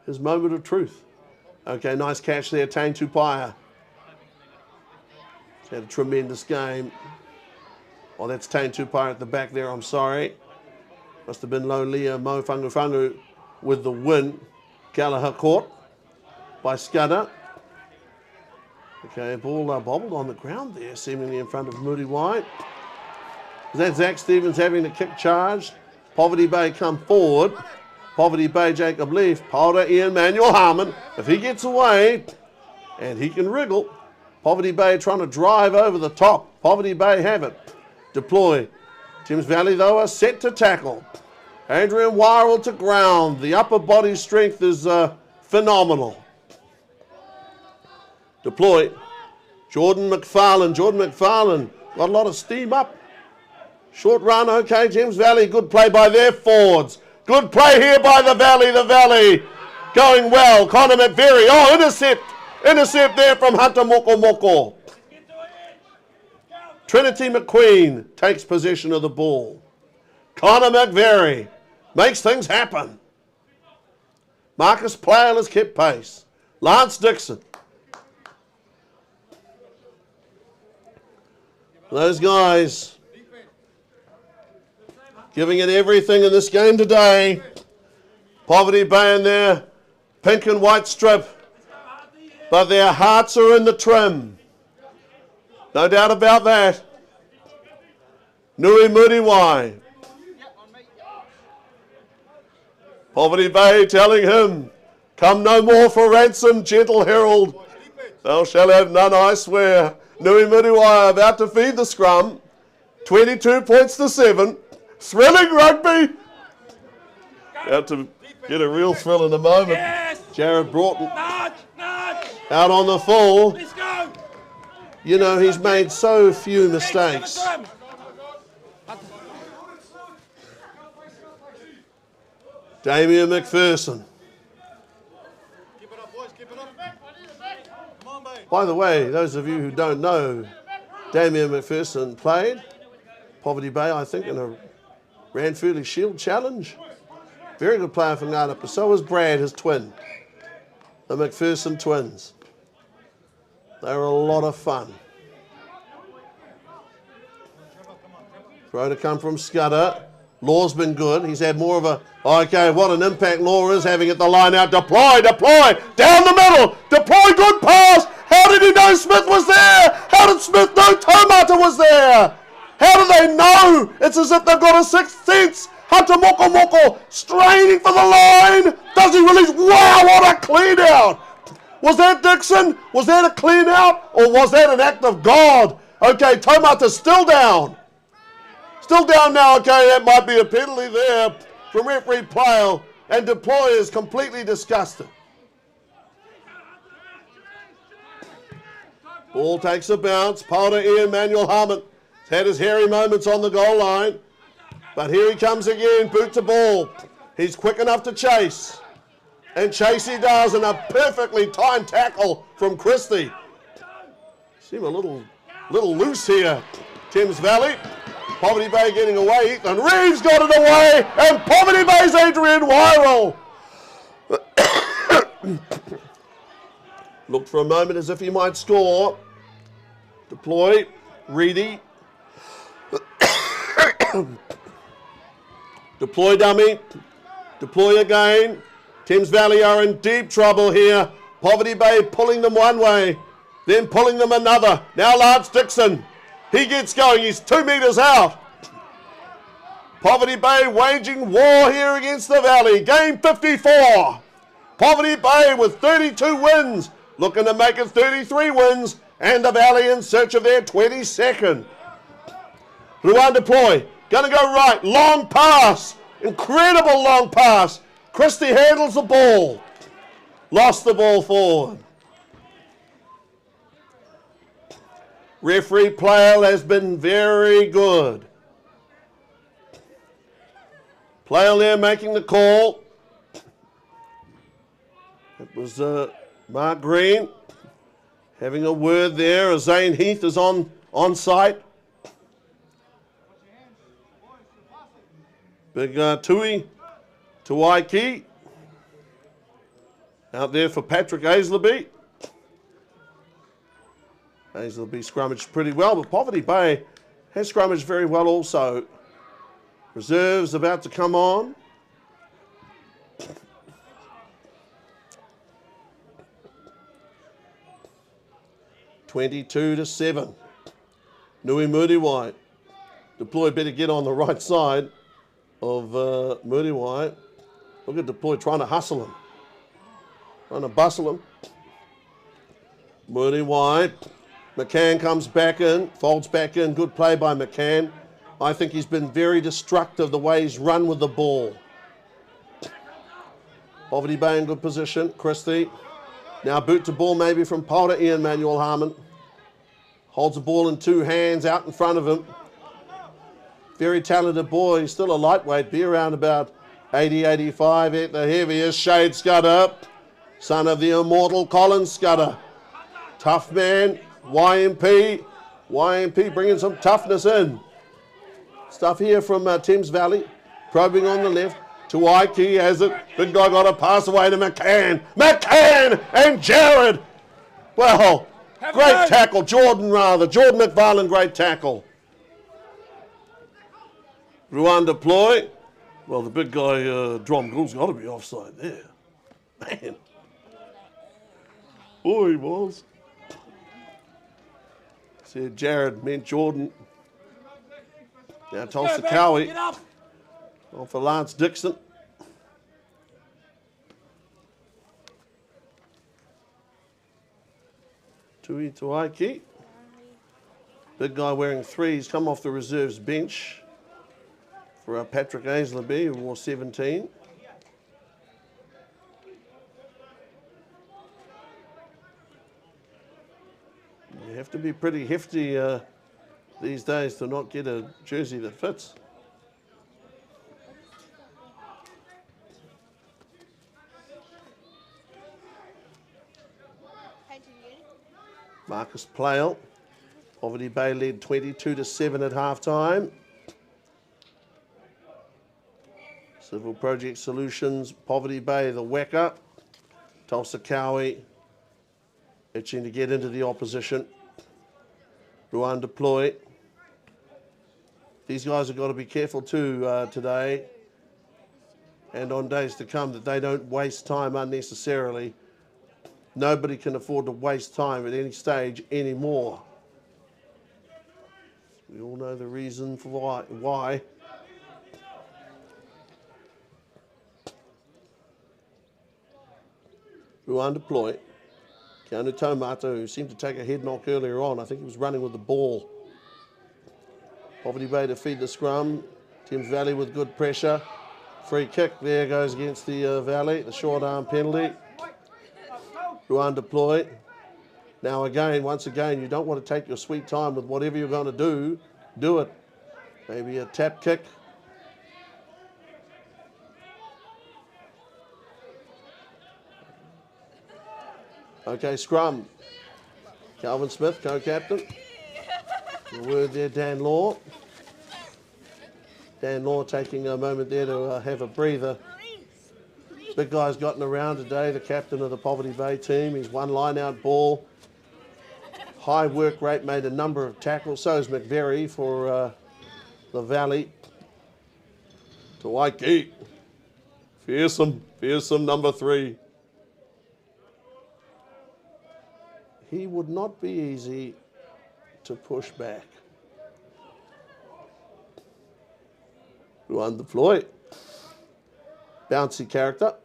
His moment of truth. Okay, nice catch there, Tane Tupaia. He's had a tremendous game. Oh, that's Tane Tupaia at the back there, I'm sorry. Must have been Lolia Mo Fangufangu with the win. Gallagher caught by Scudder. Okay, ball bobbled on the ground there, seemingly in front of Moody White. Is that Zach Stevens having the kick charge? Poverty Bay come forward. Poverty Bay, Jacob Leaf. Powder, Ian Manuel Harmon. If he gets away, and he can wriggle, Poverty Bay trying to drive over the top. Poverty Bay have it. Deploy. Thames Valley, though, are set to tackle. Adrian Wirral to ground. The upper body strength is phenomenal. Deploy. Jordan McFarlane got a lot of steam up. Short run, okay, Thames Valley, good play by their forwards. Good play here by the Valley going well. Connor McVeary, oh, intercept there from Hunter Moko. Trinity McQueen takes possession of the ball. Connor McVeary makes things happen. Marcus Playle has kept pace. Lance Dixon. Those guys giving it everything in this game today. Poverty Bay in their pink and white strip, but their hearts are in the trim. No doubt about that. Nui Muriwai. Poverty Bay telling him, come no more for ransom, gentle herald. Thou shalt have none, I swear. Nui Muriwai about to feed the scrum. 22 points to 7. Thrilling rugby. Out to Get a real thrill in the moment. Jared Broughton out on the full. Let's go. You know, he's made so few mistakes. Damien McPherson. By the way, those of you who don't know, Damien McPherson played Poverty Bay, I think, in a Ranfurly Shield Challenge. Very good player for Ngāta, but so was Brad, his twin. The McPherson twins. They were a lot of fun. Throw to come from Scudder. Law's been good. He's had more of a... Okay, what an impact Law is having at the line out. Deploy, deploy, down the middle. Deploy, good pass. How did he know Smith was there? How did Smith know Taumata was there? How do they know? It's as if they've got a sixth sense. Hunter Moko straining for the line. Does he release? Wow, what a clean out. Was that Dixon? Was that a clean out? Or was that an act of God? Okay, Taumata's still down. Still down now. Okay, that might be a penalty there from referee Plale. And Deploy is completely disgusted. Ball takes a bounce. Powder Ian Manuel Harmon has had his hairy moments on the goal line. But here he comes again, boot to ball. He's quick enough to chase. And chase he does, and a perfectly timed tackle from Christie. Seem a little loose here. Thames Valley. Poverty Bay getting away. Ethan Reeves got it away. And Poverty Bay's Adrian Wyrell. Looked for a moment as if he might score. Deploy. Reedy. Deploy dummy. Deploy again. Thames Valley are in deep trouble here. Poverty Bay pulling them one way, then pulling them another. Now Lance Dixon. He gets going. He's 2 metres out. Poverty Bay waging war here against the Valley. Game 54. Poverty Bay with 32 wins. Looking to make it 33 wins. And the Valley in search of their 22nd. Ruan Deploy. Going to go right. Long pass. Incredible long pass. Christie handles the ball. Lost the ball forward. Referee Plale has been very good. Plale there making the call. It was Mark Green having a word there. Zane Heath is on site. Big Tui Tawaiki out there for Patrick Aisleby. Aisleby scrummaged pretty well, but Poverty Bay has scrummaged very well also. Reserves about to come on. (22-7). Nui Muriwai. Deploy better get on the right side of Muriwai. Look at Deploy trying to hustle him. Trying to bustle him. Muriwai. McCann comes back in, folds back in. Good play by McCann. I think he's been very destructive the way he's run with the ball. Poverty Bay in good position. Christie. Now boot to ball maybe from Powder Ian Manuel Harmon. Holds the ball in 2 hands out in front of him. Very talented boy. He's still a lightweight. Be around about 80, 85 at the heaviest. Shade Scudder. Son of the immortal Colin Scudder. Tough man. YMP bringing some toughness in. Stuff here from Thames Valley. Probing on the left. Tawaiki has it. Big guy got a pass away to McCann. McCann and Jared. Well, great tackle. Jordan McFarlane, great tackle. Ruan Deploy. Well, the big guy, Drum Gould's got to be offside there. Man. Boy, he was. See, Jared meant Jordan. Now Tulsa Cowie. On for Lance Dixon. Tui Tawaiki. Big guy wearing 3. He's come off the reserves bench for Patrick Aisleby, who wore 17. have to be pretty hefty these days to not get a jersey that fits. Marcus Plale, Poverty Bay led 22-7 at halftime. Civil Project Solutions, Poverty Bay, the Weka. Tulsa Cowie itching to get into the opposition. Ruan deploy. These guys have got to be careful too today and on days to come that they don't waste time unnecessarily. Nobody can afford to waste time at any stage anymore. We all know the reason for why. Ruan deploy. Keanu Taumata, who seemed to take a head knock earlier on. I think he was running with the ball. Poverty Bay to feed the scrum. Thames Valley with good pressure. Free kick there goes against the Valley. The short arm penalty. Ruan deploy. Now again, once again, you don't want to take your sweet time with whatever you're going to do it. Maybe a tap kick. Okay, scrum. Calvin Smith, co-captain. A word there, Dan Law. Dan Law taking a moment there to have a breather. Big guy's gotten around today, the captain of the Poverty Bay team. He's one line-out ball. High work rate, made a number of tackles. So is McVeary for the Valley. Tairāwhiti. Fearsome number 3. He would not be easy to push back. Ruan deploy. Bouncy character.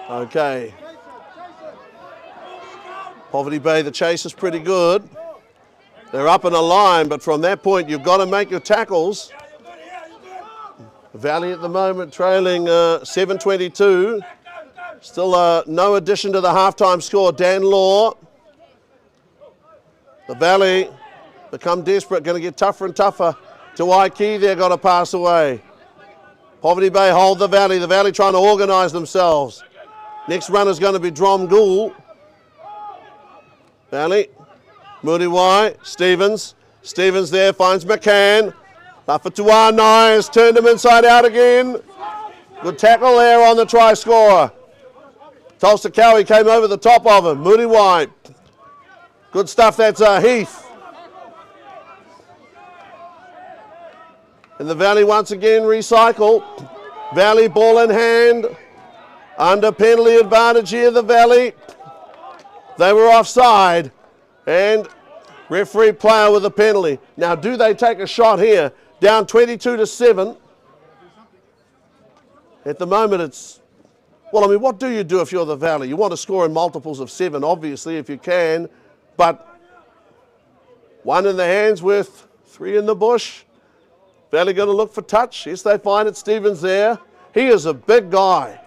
Okay. Poverty Bay, the chase is pretty good. They're up in a line, but from that point, you've got to make your tackles. Valley at the moment trailing 7-22. Still no addition to the halftime score. Dan Law. The Valley become desperate, going to get tougher and tougher. Tairāwhiti, they're going to pass away. Poverty Bay hold the Valley. The Valley trying to organise themselves. Next runner is going to be Drom Gould. Valley. Muriwai. Stevens. Stevens there finds McCann. Lafatuanai has turned him inside out again. Good tackle there on the try scorer. Tulsa Cowie came over the top of him. Muriwai. Good stuff. That's Heath. And the Valley once again recycle. Valley ball in hand. Under penalty advantage here, the Valley. They were offside. And referee player with a penalty. Now, do they take a shot here? Down 22-7. At the moment, it's... Well, I mean, what do you do if you're the Valley? You want to score in multiples of 7, obviously, if you can. But 1 in the hands worth 3 in the bush. Valley going to look for touch. Yes, they find it. Stevens there. He is a big guy.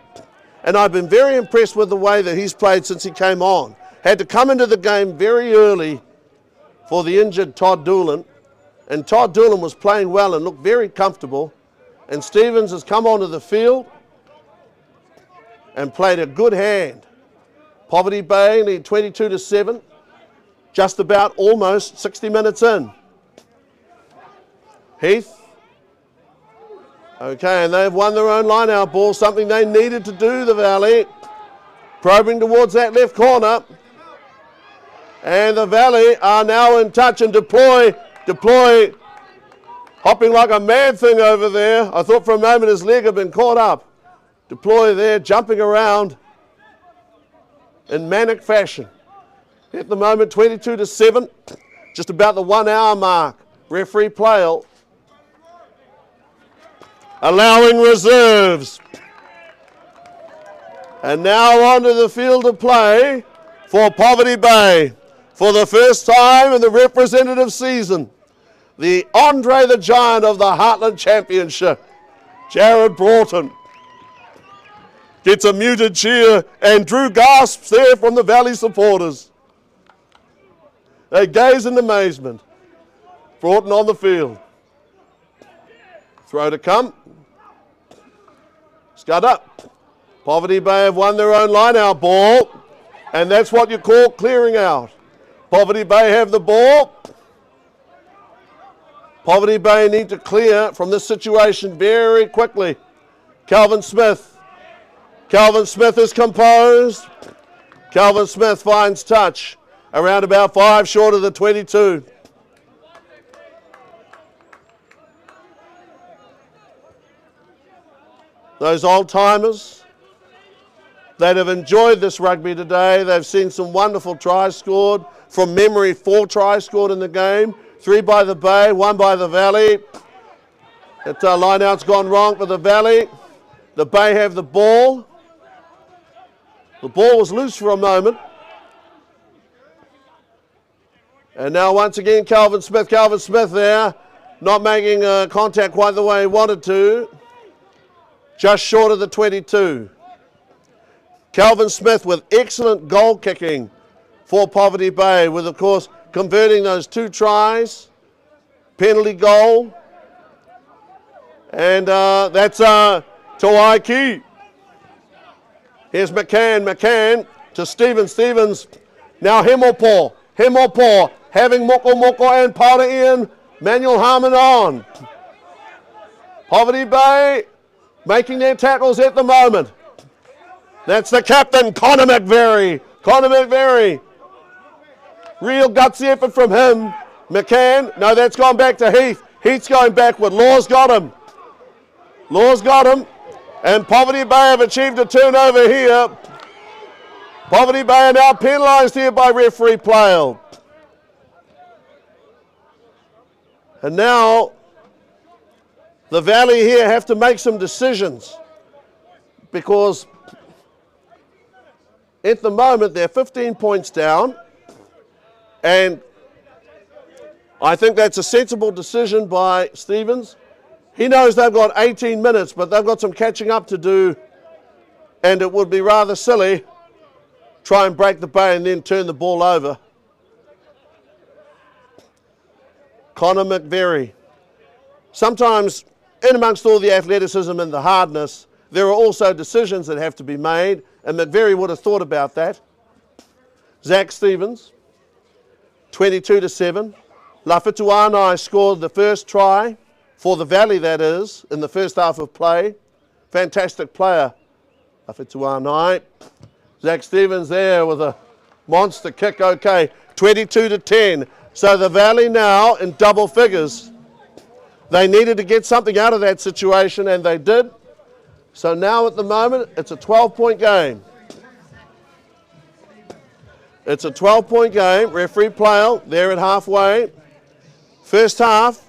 And I've been very impressed with the way that he's played since he came on. Had to come into the game very early for the injured Todd Doolan. And Todd Doolan was playing well and looked very comfortable. And Stevens has come onto the field and played a good hand. Poverty Bay lead 22-7. Just about almost 60 minutes in. Heath. Okay, and they've won their own line-out ball, something they needed to do, the Valley. Probing towards that left corner. And the Valley are now in touch and deploy, hopping like a mad thing over there. I thought for a moment his leg had been caught up. Deploy there, jumping around in manic fashion. At the moment, 22-7, just about the 1 hour mark. Referee Plale allowing reserves. And now onto the field of play for Poverty Bay. For the first time in the representative season, the Andre the Giant of the Heartland Championship, Jared Broughton, gets a muted cheer, and Drew gasps there from the Valley supporters. They gaze in amazement. Broughton on the field. Throw to come. Scud up. Poverty Bay have won their own line-out ball, and that's what you call clearing out. Poverty Bay have the ball. Poverty Bay need to clear from this situation very quickly. Calvin Smith. Calvin Smith is composed. Calvin Smith finds touch. Around about 5 short of the 22. Those old-timers that have enjoyed this rugby today, they've seen some wonderful tries scored. From memory, 4 tries scored in the game. 3 by the Bay, 1 by the Valley. That line-out's gone wrong for the Valley. The Bay have the ball. The ball was loose for a moment. And now once again, Calvin Smith there, not making contact quite the way he wanted to. Just short of the 22. Calvin Smith with excellent goal kicking for Poverty Bay, with, of course, converting those 2 tries, penalty goal. And that's Tairāwhiti. Here's McCann to Stevens. Now Himmelpaw, having Moko and Powder in, Manuel Harmon on. Poverty Bay making their tackles at the moment. That's the captain, Connor McVeary. Real gutsy effort from him. McCann, no, that's gone back to Heath. Heath's going backward. Law's got him. And Poverty Bay have achieved a turnover here. Poverty Bay are now penalised here by referee Plale. And now the Valley here have to make some decisions, because at the moment they're 15 points down, and I think that's a sensible decision by Stevens. He knows they've got 18 minutes, but they've got some catching up to do, and it would be rather silly try and break the Bay and then turn the ball over. Connor McVeary. Sometimes, in amongst all the athleticism and the hardness, there are also decisions that have to be made, and McVeary would have thought about that. Zach Stevens, 22-7. Lafituanai scored the first try, for the Valley that is, in the first half of play. Fantastic player, Lafituanai. Zach Stevens there with a monster kick, okay. 22-10. So the Valley now in double figures. They needed to get something out of that situation, and they did. So now at the moment, it's a 12-point game. It's a 12-point game. Referee Plale there at halfway. First half,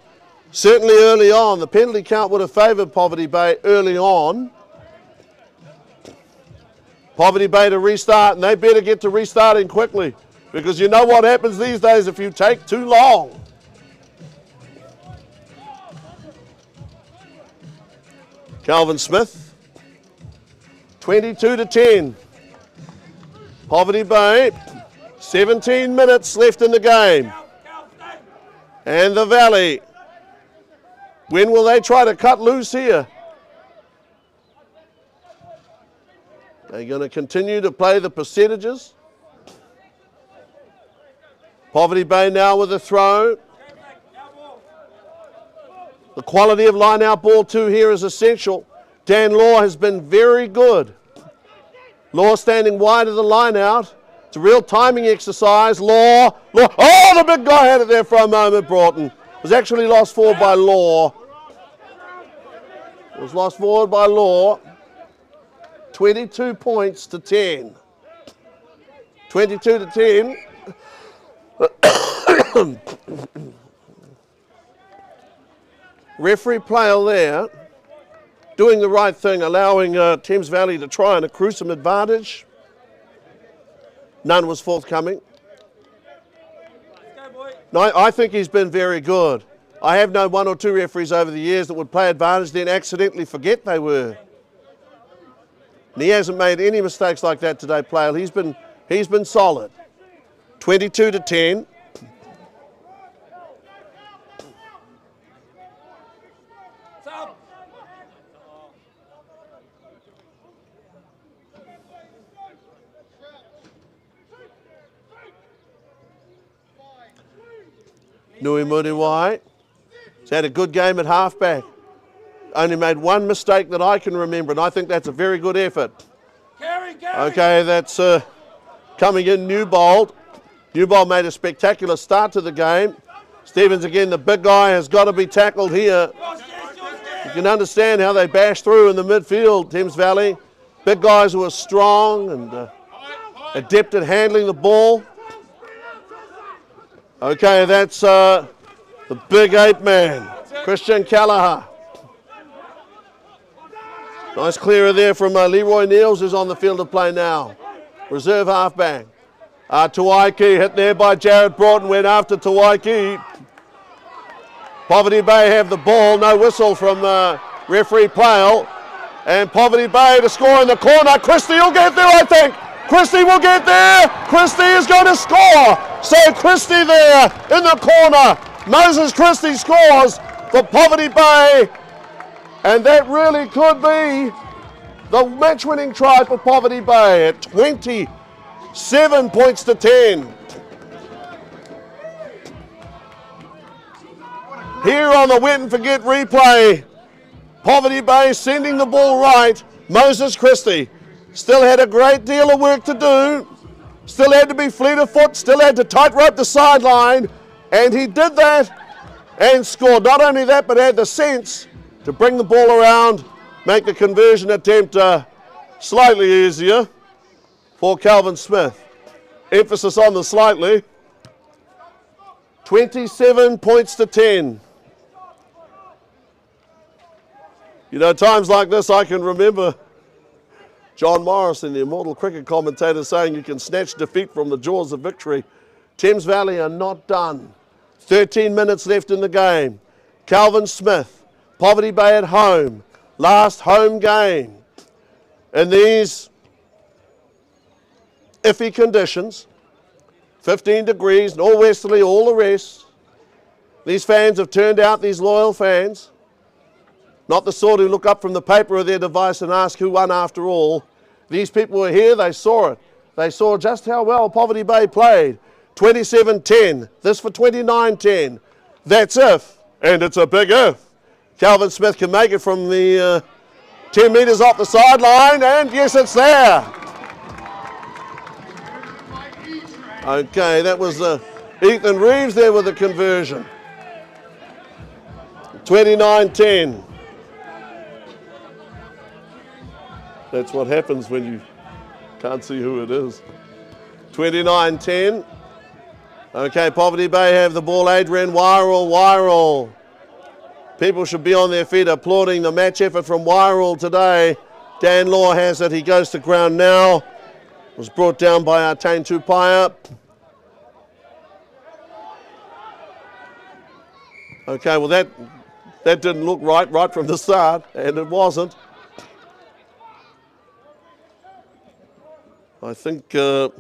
certainly early on, the penalty count would have favoured Poverty Bay early on. Poverty Bay to restart, and they better get to restarting quickly, because you know what happens these days if you take too long. Calvin Smith, 22-10. Poverty Bay, 17 minutes left in the game. And the Valley, when will they try to cut loose here? They're going to continue to play the percentages. Poverty Bay now with a throw. The quality of line-out ball too here is essential. Dan Law has been very good. Law standing wide of the line-out. It's a real timing exercise. Law. Oh, the big guy had it there for a moment, Broughton. It was actually lost forward by Law. It was lost forward by Law. 22 points to 10. 22-10. Referee Plale there doing the right thing, allowing Thames Valley to try and accrue some advantage. None was forthcoming. No, I think he's been very good. I have known one or two referees over the years that would play advantage, then accidentally forget they were. And he hasn't made any mistakes like that today, player. He's been solid. 22-10. Nui Muriwai has had a good game at halfback. Only made one mistake that I can remember, and I think that's a very good effort. Okay, that's coming in Newbold. Newbold made a spectacular start to the game. Stevens again, the big guy, has got to be tackled here. You can understand how they bash through in the midfield, Thames Valley. Big guys who are strong and adept at handling the ball. Okay, that's the big 8-man, Christian Callagher. Nice clearer there from Leroy Niels, who's on the field of play now. Reserve halfback. Tairāwhiti hit there by Jared Broughton, went after Tairāwhiti. Poverty Bay have the ball, no whistle from referee Plale. And Poverty Bay to score in the corner. Christie will get there, I think. Christie will get there. Christie is going to score. So Christie there in the corner. Moses Christie scores for Poverty Bay. And that really could be the match-winning try for Poverty Bay at 27 points to 10. Here on the wet and forget replay, Poverty Bay sending the ball right. Moses Christie still had a great deal of work to do. Still had to be fleet of foot, still had to tightrope the sideline, and he did that and scored. Not only that, but had the sense to bring the ball around, make the conversion attempt slightly easier for Calvin Smith. Emphasis on the slightly. 27 points to 10. You know, times like this I can remember John Morrison, the immortal cricket commentator, saying you can snatch defeat from the jaws of victory. Thames Valley are not done. 13 minutes left in the game. Calvin Smith, Poverty Bay at home, last home game. In these iffy conditions, 15 degrees, norwesterly, all the rest. These fans have turned out, these loyal fans. Not the sort who look up from the paper of their device and ask who won after all. These people were here, they saw it. They saw just how well Poverty Bay played. 27-10, this for 29-10. That's if, and it's a big if, Calvin Smith can make it from the 10 metres off the sideline, and yes, it's there. Okay, that was Ethan Reeves there with the conversion. 29-10. That's what happens when you can't see who it is. 29-10. Okay, Poverty Bay have the ball. Adrian Wyrell. People should be on their feet applauding the match effort from Wyrell today. Dan Law has it. He goes to ground now. Was brought down by Artane Tupaia. Okay, well that didn't look right from the start, and it wasn't. I think Tui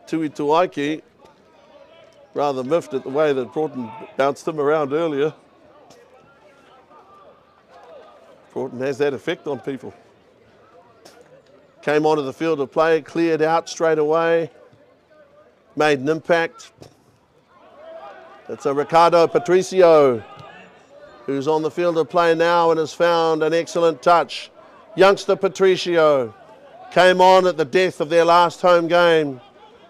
Tuaiki rather miffed at the way that Broughton bounced him around earlier. Broughton has that effect on people. Came onto the field of play, cleared out straight away, made an impact. It's a Ricardo Patricio who's on the field of play now and has found an excellent touch. Youngster Patricio came on at the death of their last home game.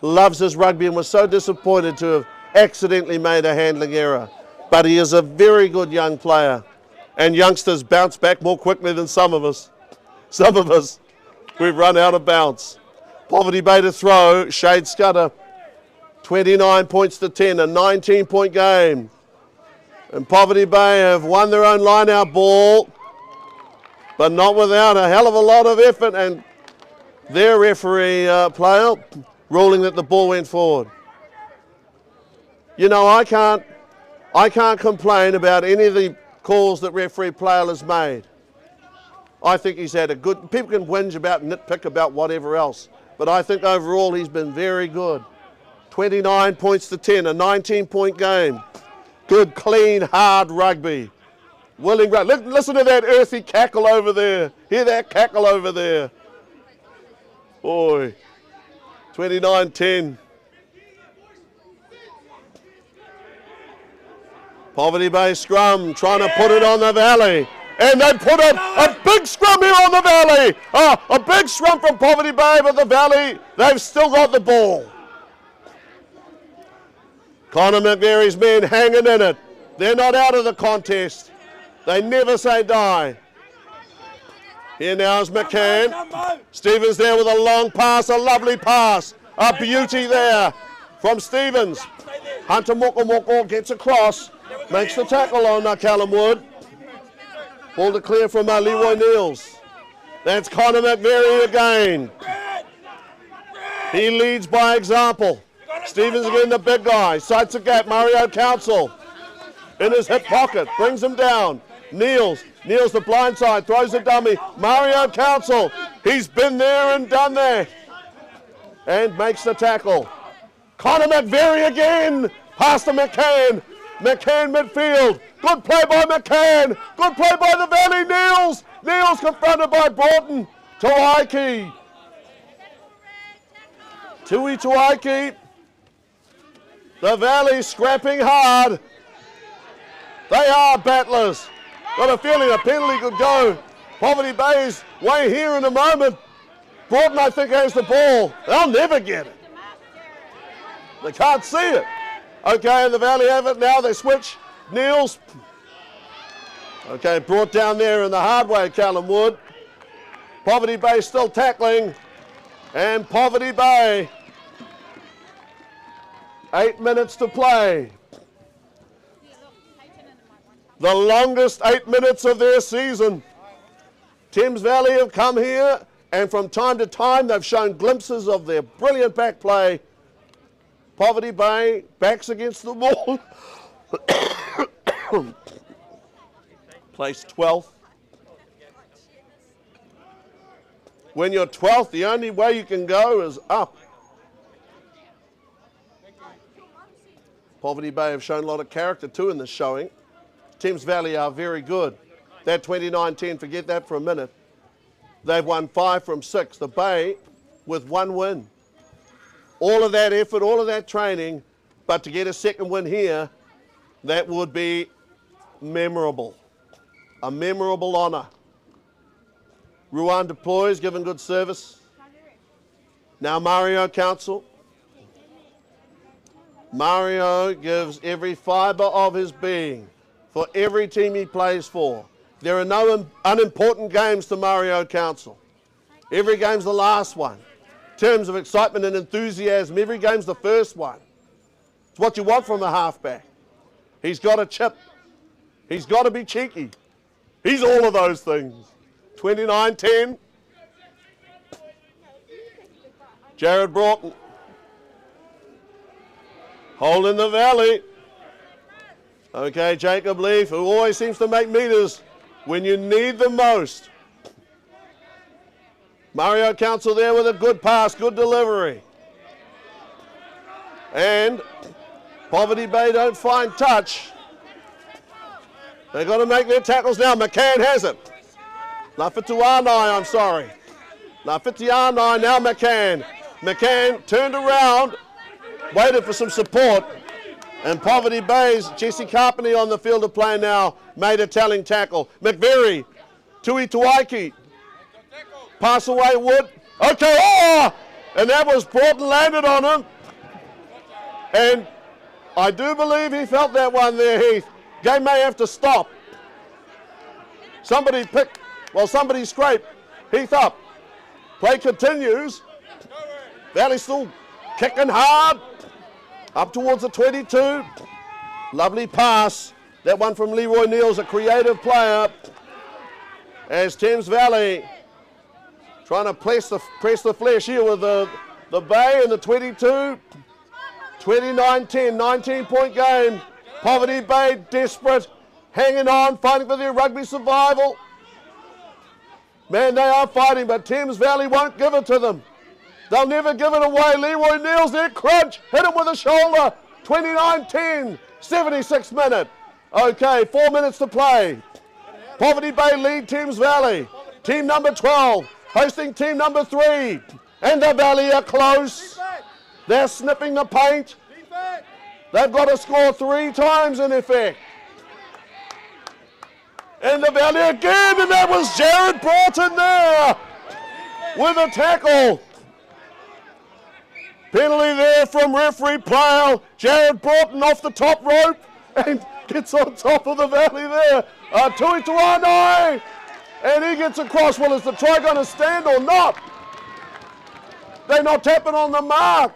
Loves his rugby and was so disappointed to have accidentally made a handling error. But he is a very good young player. And youngsters bounce back more quickly than some of us. Some of us, we've run out of bounce. Poverty Bay to throw, Shade Scudder. 29 points to 10, a 19-point game. And Poverty Bay have won their own line-out ball. but not without a hell of a lot of effort, and their referee player ruling that the ball went forward. You know, I can't complain about any of the calls that referee player has made. I think he's had a good, people can whinge about, nitpick about whatever else, but I think overall he's been very good. 29 points to 10, a 19-point game. Good, clean, hard rugby. Willing rugby. Listen to that earthy cackle over there. Hear that cackle over there. Boy, 29-10. Poverty Bay scrum, trying to put it on the Valley. And they put a big scrum here on the Valley. A big scrum from Poverty Bay, but the Valley, they've still got the ball. Connor McVeary's men hanging in it. They're not out of the contest. They never say die. Here now is McCann. Stevens there with a long pass, a lovely pass. A beauty there from Stevens. Hunter Moko gets across, makes the tackle on Callum Wood. Ball to clear from Leroy Niels. That's Connor McVeary again. He leads by example. Stevens again, the big guy. Sights a gap. Mario Council in his hip pocket. Brings him down. Niels the blind side. Throws a dummy. Mario Council. He's been there and done that. And makes the tackle. Connor McVeary again. Pass to McCann. McCann midfield. Good play by McCann. Good play by the Valley. Niels confronted by Broughton. Tairāwhiti. Tairāwhiti. The Valley scrapping hard. They are battlers. Got a feeling a penalty could go Poverty Bay's way here in a moment. Broughton, I think, has the ball. They'll never get it. They can't see it. Okay, and the Valley have it now. They switch. Niels. Okay, brought down there in the hard way, Callum Wood. Poverty Bay still tackling. And Poverty Bay, 8 minutes to play. The longest 8 minutes of their season. Thames Valley have come here, and from time to time they've shown glimpses of their brilliant back play. Poverty Bay, backs against the wall. Placed 12th. When you're 12th, the only way you can go is up. Poverty Bay have shown a lot of character too in this showing. Thames Valley are very good. That 29-10, forget that for a minute. They've won 5 from 6. The Bay with 1 win. All of that effort, all of that training, but to get a second win here, that would be memorable. A memorable honour. Ruan deploys, given good service. Now Mario Council. Mario gives every fibre of his being for every team he plays for. There are no unimportant games to Mario Council. Every game's the last one. In terms of excitement and enthusiasm, every game's the first one. It's what you want from a halfback. He's got a chip. He's got to be cheeky. He's all of those things. 29-10. Jared Broughton. Holding the Valley. Okay, Jacob Leaf, who always seems to make meters when you need them most. Mario Council there with a good pass, good delivery. And Poverty Bay don't find touch. They've got to make their tackles now. McCann has it. Lafituanai, I'm sorry. Lafituanai, now McCann. McCann turned around, waited for some support, and Poverty Bay's Jesse Carpenter on the field of play now made a telling tackle. McVeary, Tairāwhiti, pass away Wood. Okay, and that was Broughton landed on him. And I do believe he felt that one there, Heath. Game may have to stop. Somebody scrape. Heath up. Play continues. Valley still kicking hard. Up towards the 22. Lovely pass. That one from Leroy Niels, a creative player. as Thames Valley trying to press the flesh here with the Bay and the 22. 29-10, 19-point game. Poverty Bay desperate, hanging on, fighting for their rugby survival. Man, they are fighting, but Thames Valley won't give it to them. They'll never give it away. Leroy Neal's there, crunch, hit him with a shoulder. 29-10, 76 minute. Okay, 4 minutes to play. Poverty Bay lead Thames Valley. Team number 12 hosting team number 3. And the Valley are close. They're sniffing the paint. They've got to score 3 times in effect. And the Valley again, and that was Jared Broughton there with a tackle. Penalty there from referee Pyle. Jared Broughton off the top rope and gets on top of the Valley there. Tui Tairāwhiti, and he gets across. Well, is the try going to stand or not? They're not tapping on the mark.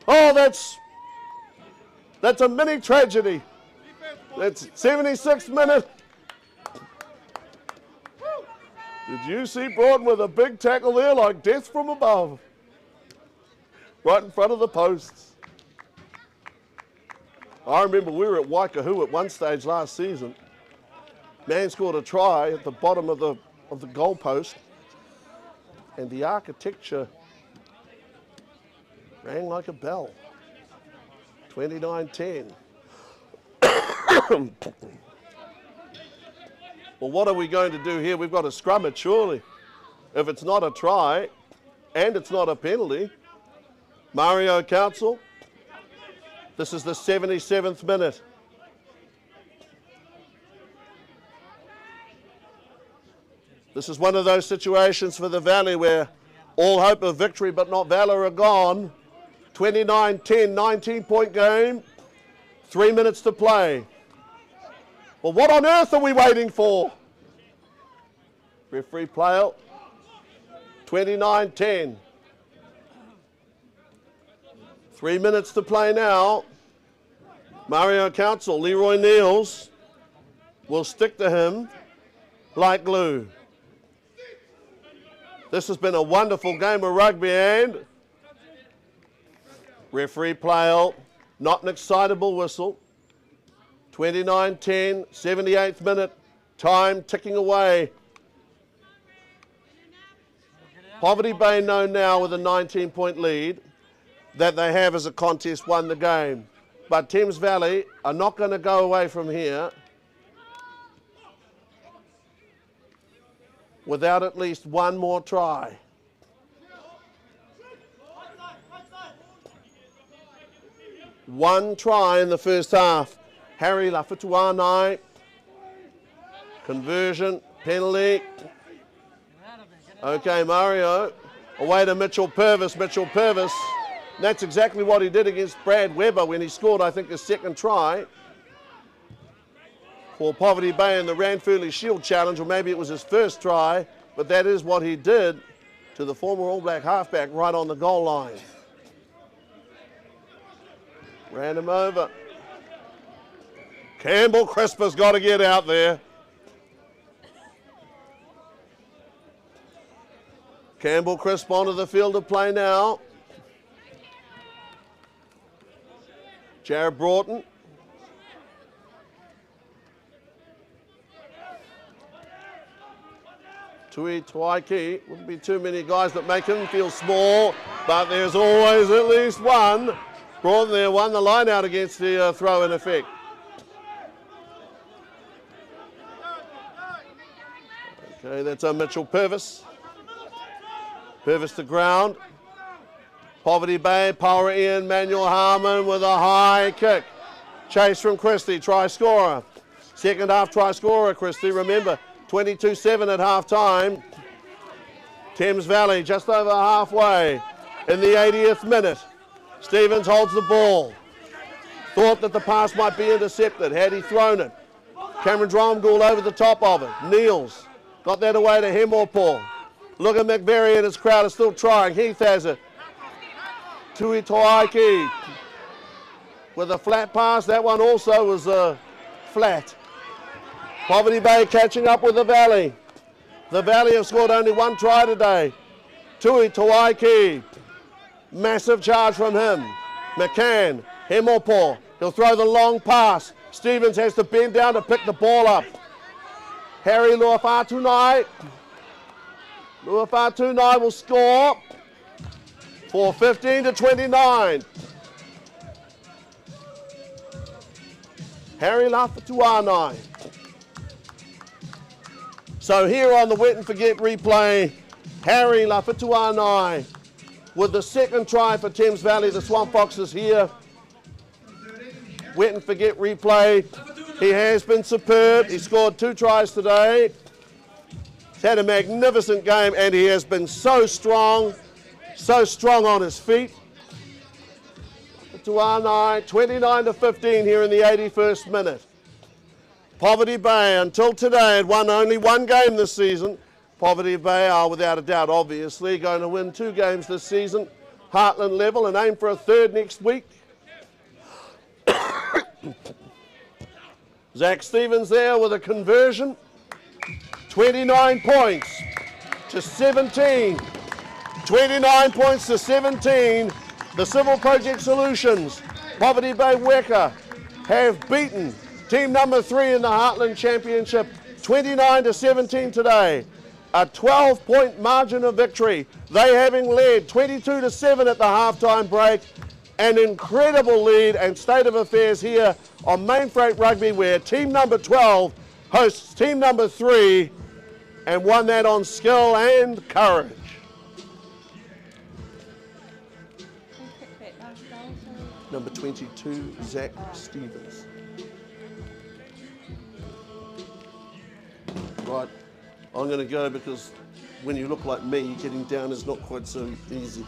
Oh, that's a mini tragedy. That's 76th minute. Did you see Broughton with a big tackle there like death from above? Right in front of the posts. I remember we were at Waikahu at one stage last season. Man scored a try at the bottom of the goal post, and the architecture rang like a bell. 29-10. Well, what are we going to do here? We've got to scrum it, surely. If it's not a try and it's not a penalty. Mario Council, this is the 77th minute. This is one of those situations for the Valley where all hope of victory but not valour are gone. 29-10, 19-point game, 3 minutes to play. Well, what on earth are we waiting for? Referee play out. 29-10. 3 minutes to play now. Mario Council, Leroy Neals will stick to him like glue. This has been a wonderful game of rugby, and referee play out. Not an excitable whistle. 29-10, 78th minute, time ticking away. Poverty Bay know now with a 19-point lead that they have as a contest won the game. But Thames Valley are not going to go away from here without at least one more try. One try in the first half. Harry Lafituanai, conversion, penalty. Okay, Mario, away to Mitchell Purvis. Mitchell Purvis, that's exactly what he did against Brad Webber when he scored, I think, his second try for Poverty Bay in the Ranfurly Shield Challenge, or maybe it was his first try, but that is what he did to the former All Black halfback right on the goal line. Ran him over. Campbell Crisper's got to get out there. Campbell Crisp onto the field of play now. Jared Broughton. Tui Tairāwhiti. Wouldn't be too many guys that make him feel small, but there's always at least one. Broughton there won the line out against the throw in effect. Okay, that's a Mitchell Purvis. Purvis to ground. Poverty Bay, Power Ian, Manuel Harmon with a high kick. Chase from Christie, try scorer. Second half try scorer, Christie. Remember, 22-7 at half time. Thames Valley just over halfway in the 80th minute. Stevens holds the ball. Thought that the pass might be intercepted had he thrown it. Cameron Dromgoole over the top of it. Neals got that away to Hemorpaul. Look at McVeary and his crowd is still trying. Heath has it. Tui Tairāwhiti with a flat pass. That one also was flat. Poverty Bay catching up with the Valley. The Valley have scored only 1 try today. Tui Tairāwhiti. Massive charge from him. McCann, Hemopo. He'll throw the long pass. Stevens has to bend down to pick the ball up. Harry Luafatunai. Luafatunai will score for 15 to 29. Harry Luafatunai. So here on the Wet and Forget replay, Harry Luafatunai with the second try for Thames Valley, the Swampfoxes here. Wet and Forget replay. He has been superb. He scored 2 tries today. He's had a magnificent game and he has been so strong on his feet. Tuanai, 29 to 15 here in the 81st minute. Poverty Bay, until today, had won only 1 game this season. Poverty Bay are, without a doubt, obviously, going to win 2 games this season. Heartland level and aim for a 3rd next week. Zach Stevens there with a conversion. 29 points to 17. 29 points to 17. The Civil Project Solutions, Poverty Bay Weka, have beaten team number 3 in the Heartland Championship 29 to 17 today. A 12-point margin of victory. They having led 22 to 7 at the halftime break. An incredible lead and state of affairs here on Main Freight Rugby, where team number 12 hosts team number 3 and won that on skill and courage. Number 22, Zach Stevens. Right, I'm going to go because when you look like me, getting down is not quite so easy.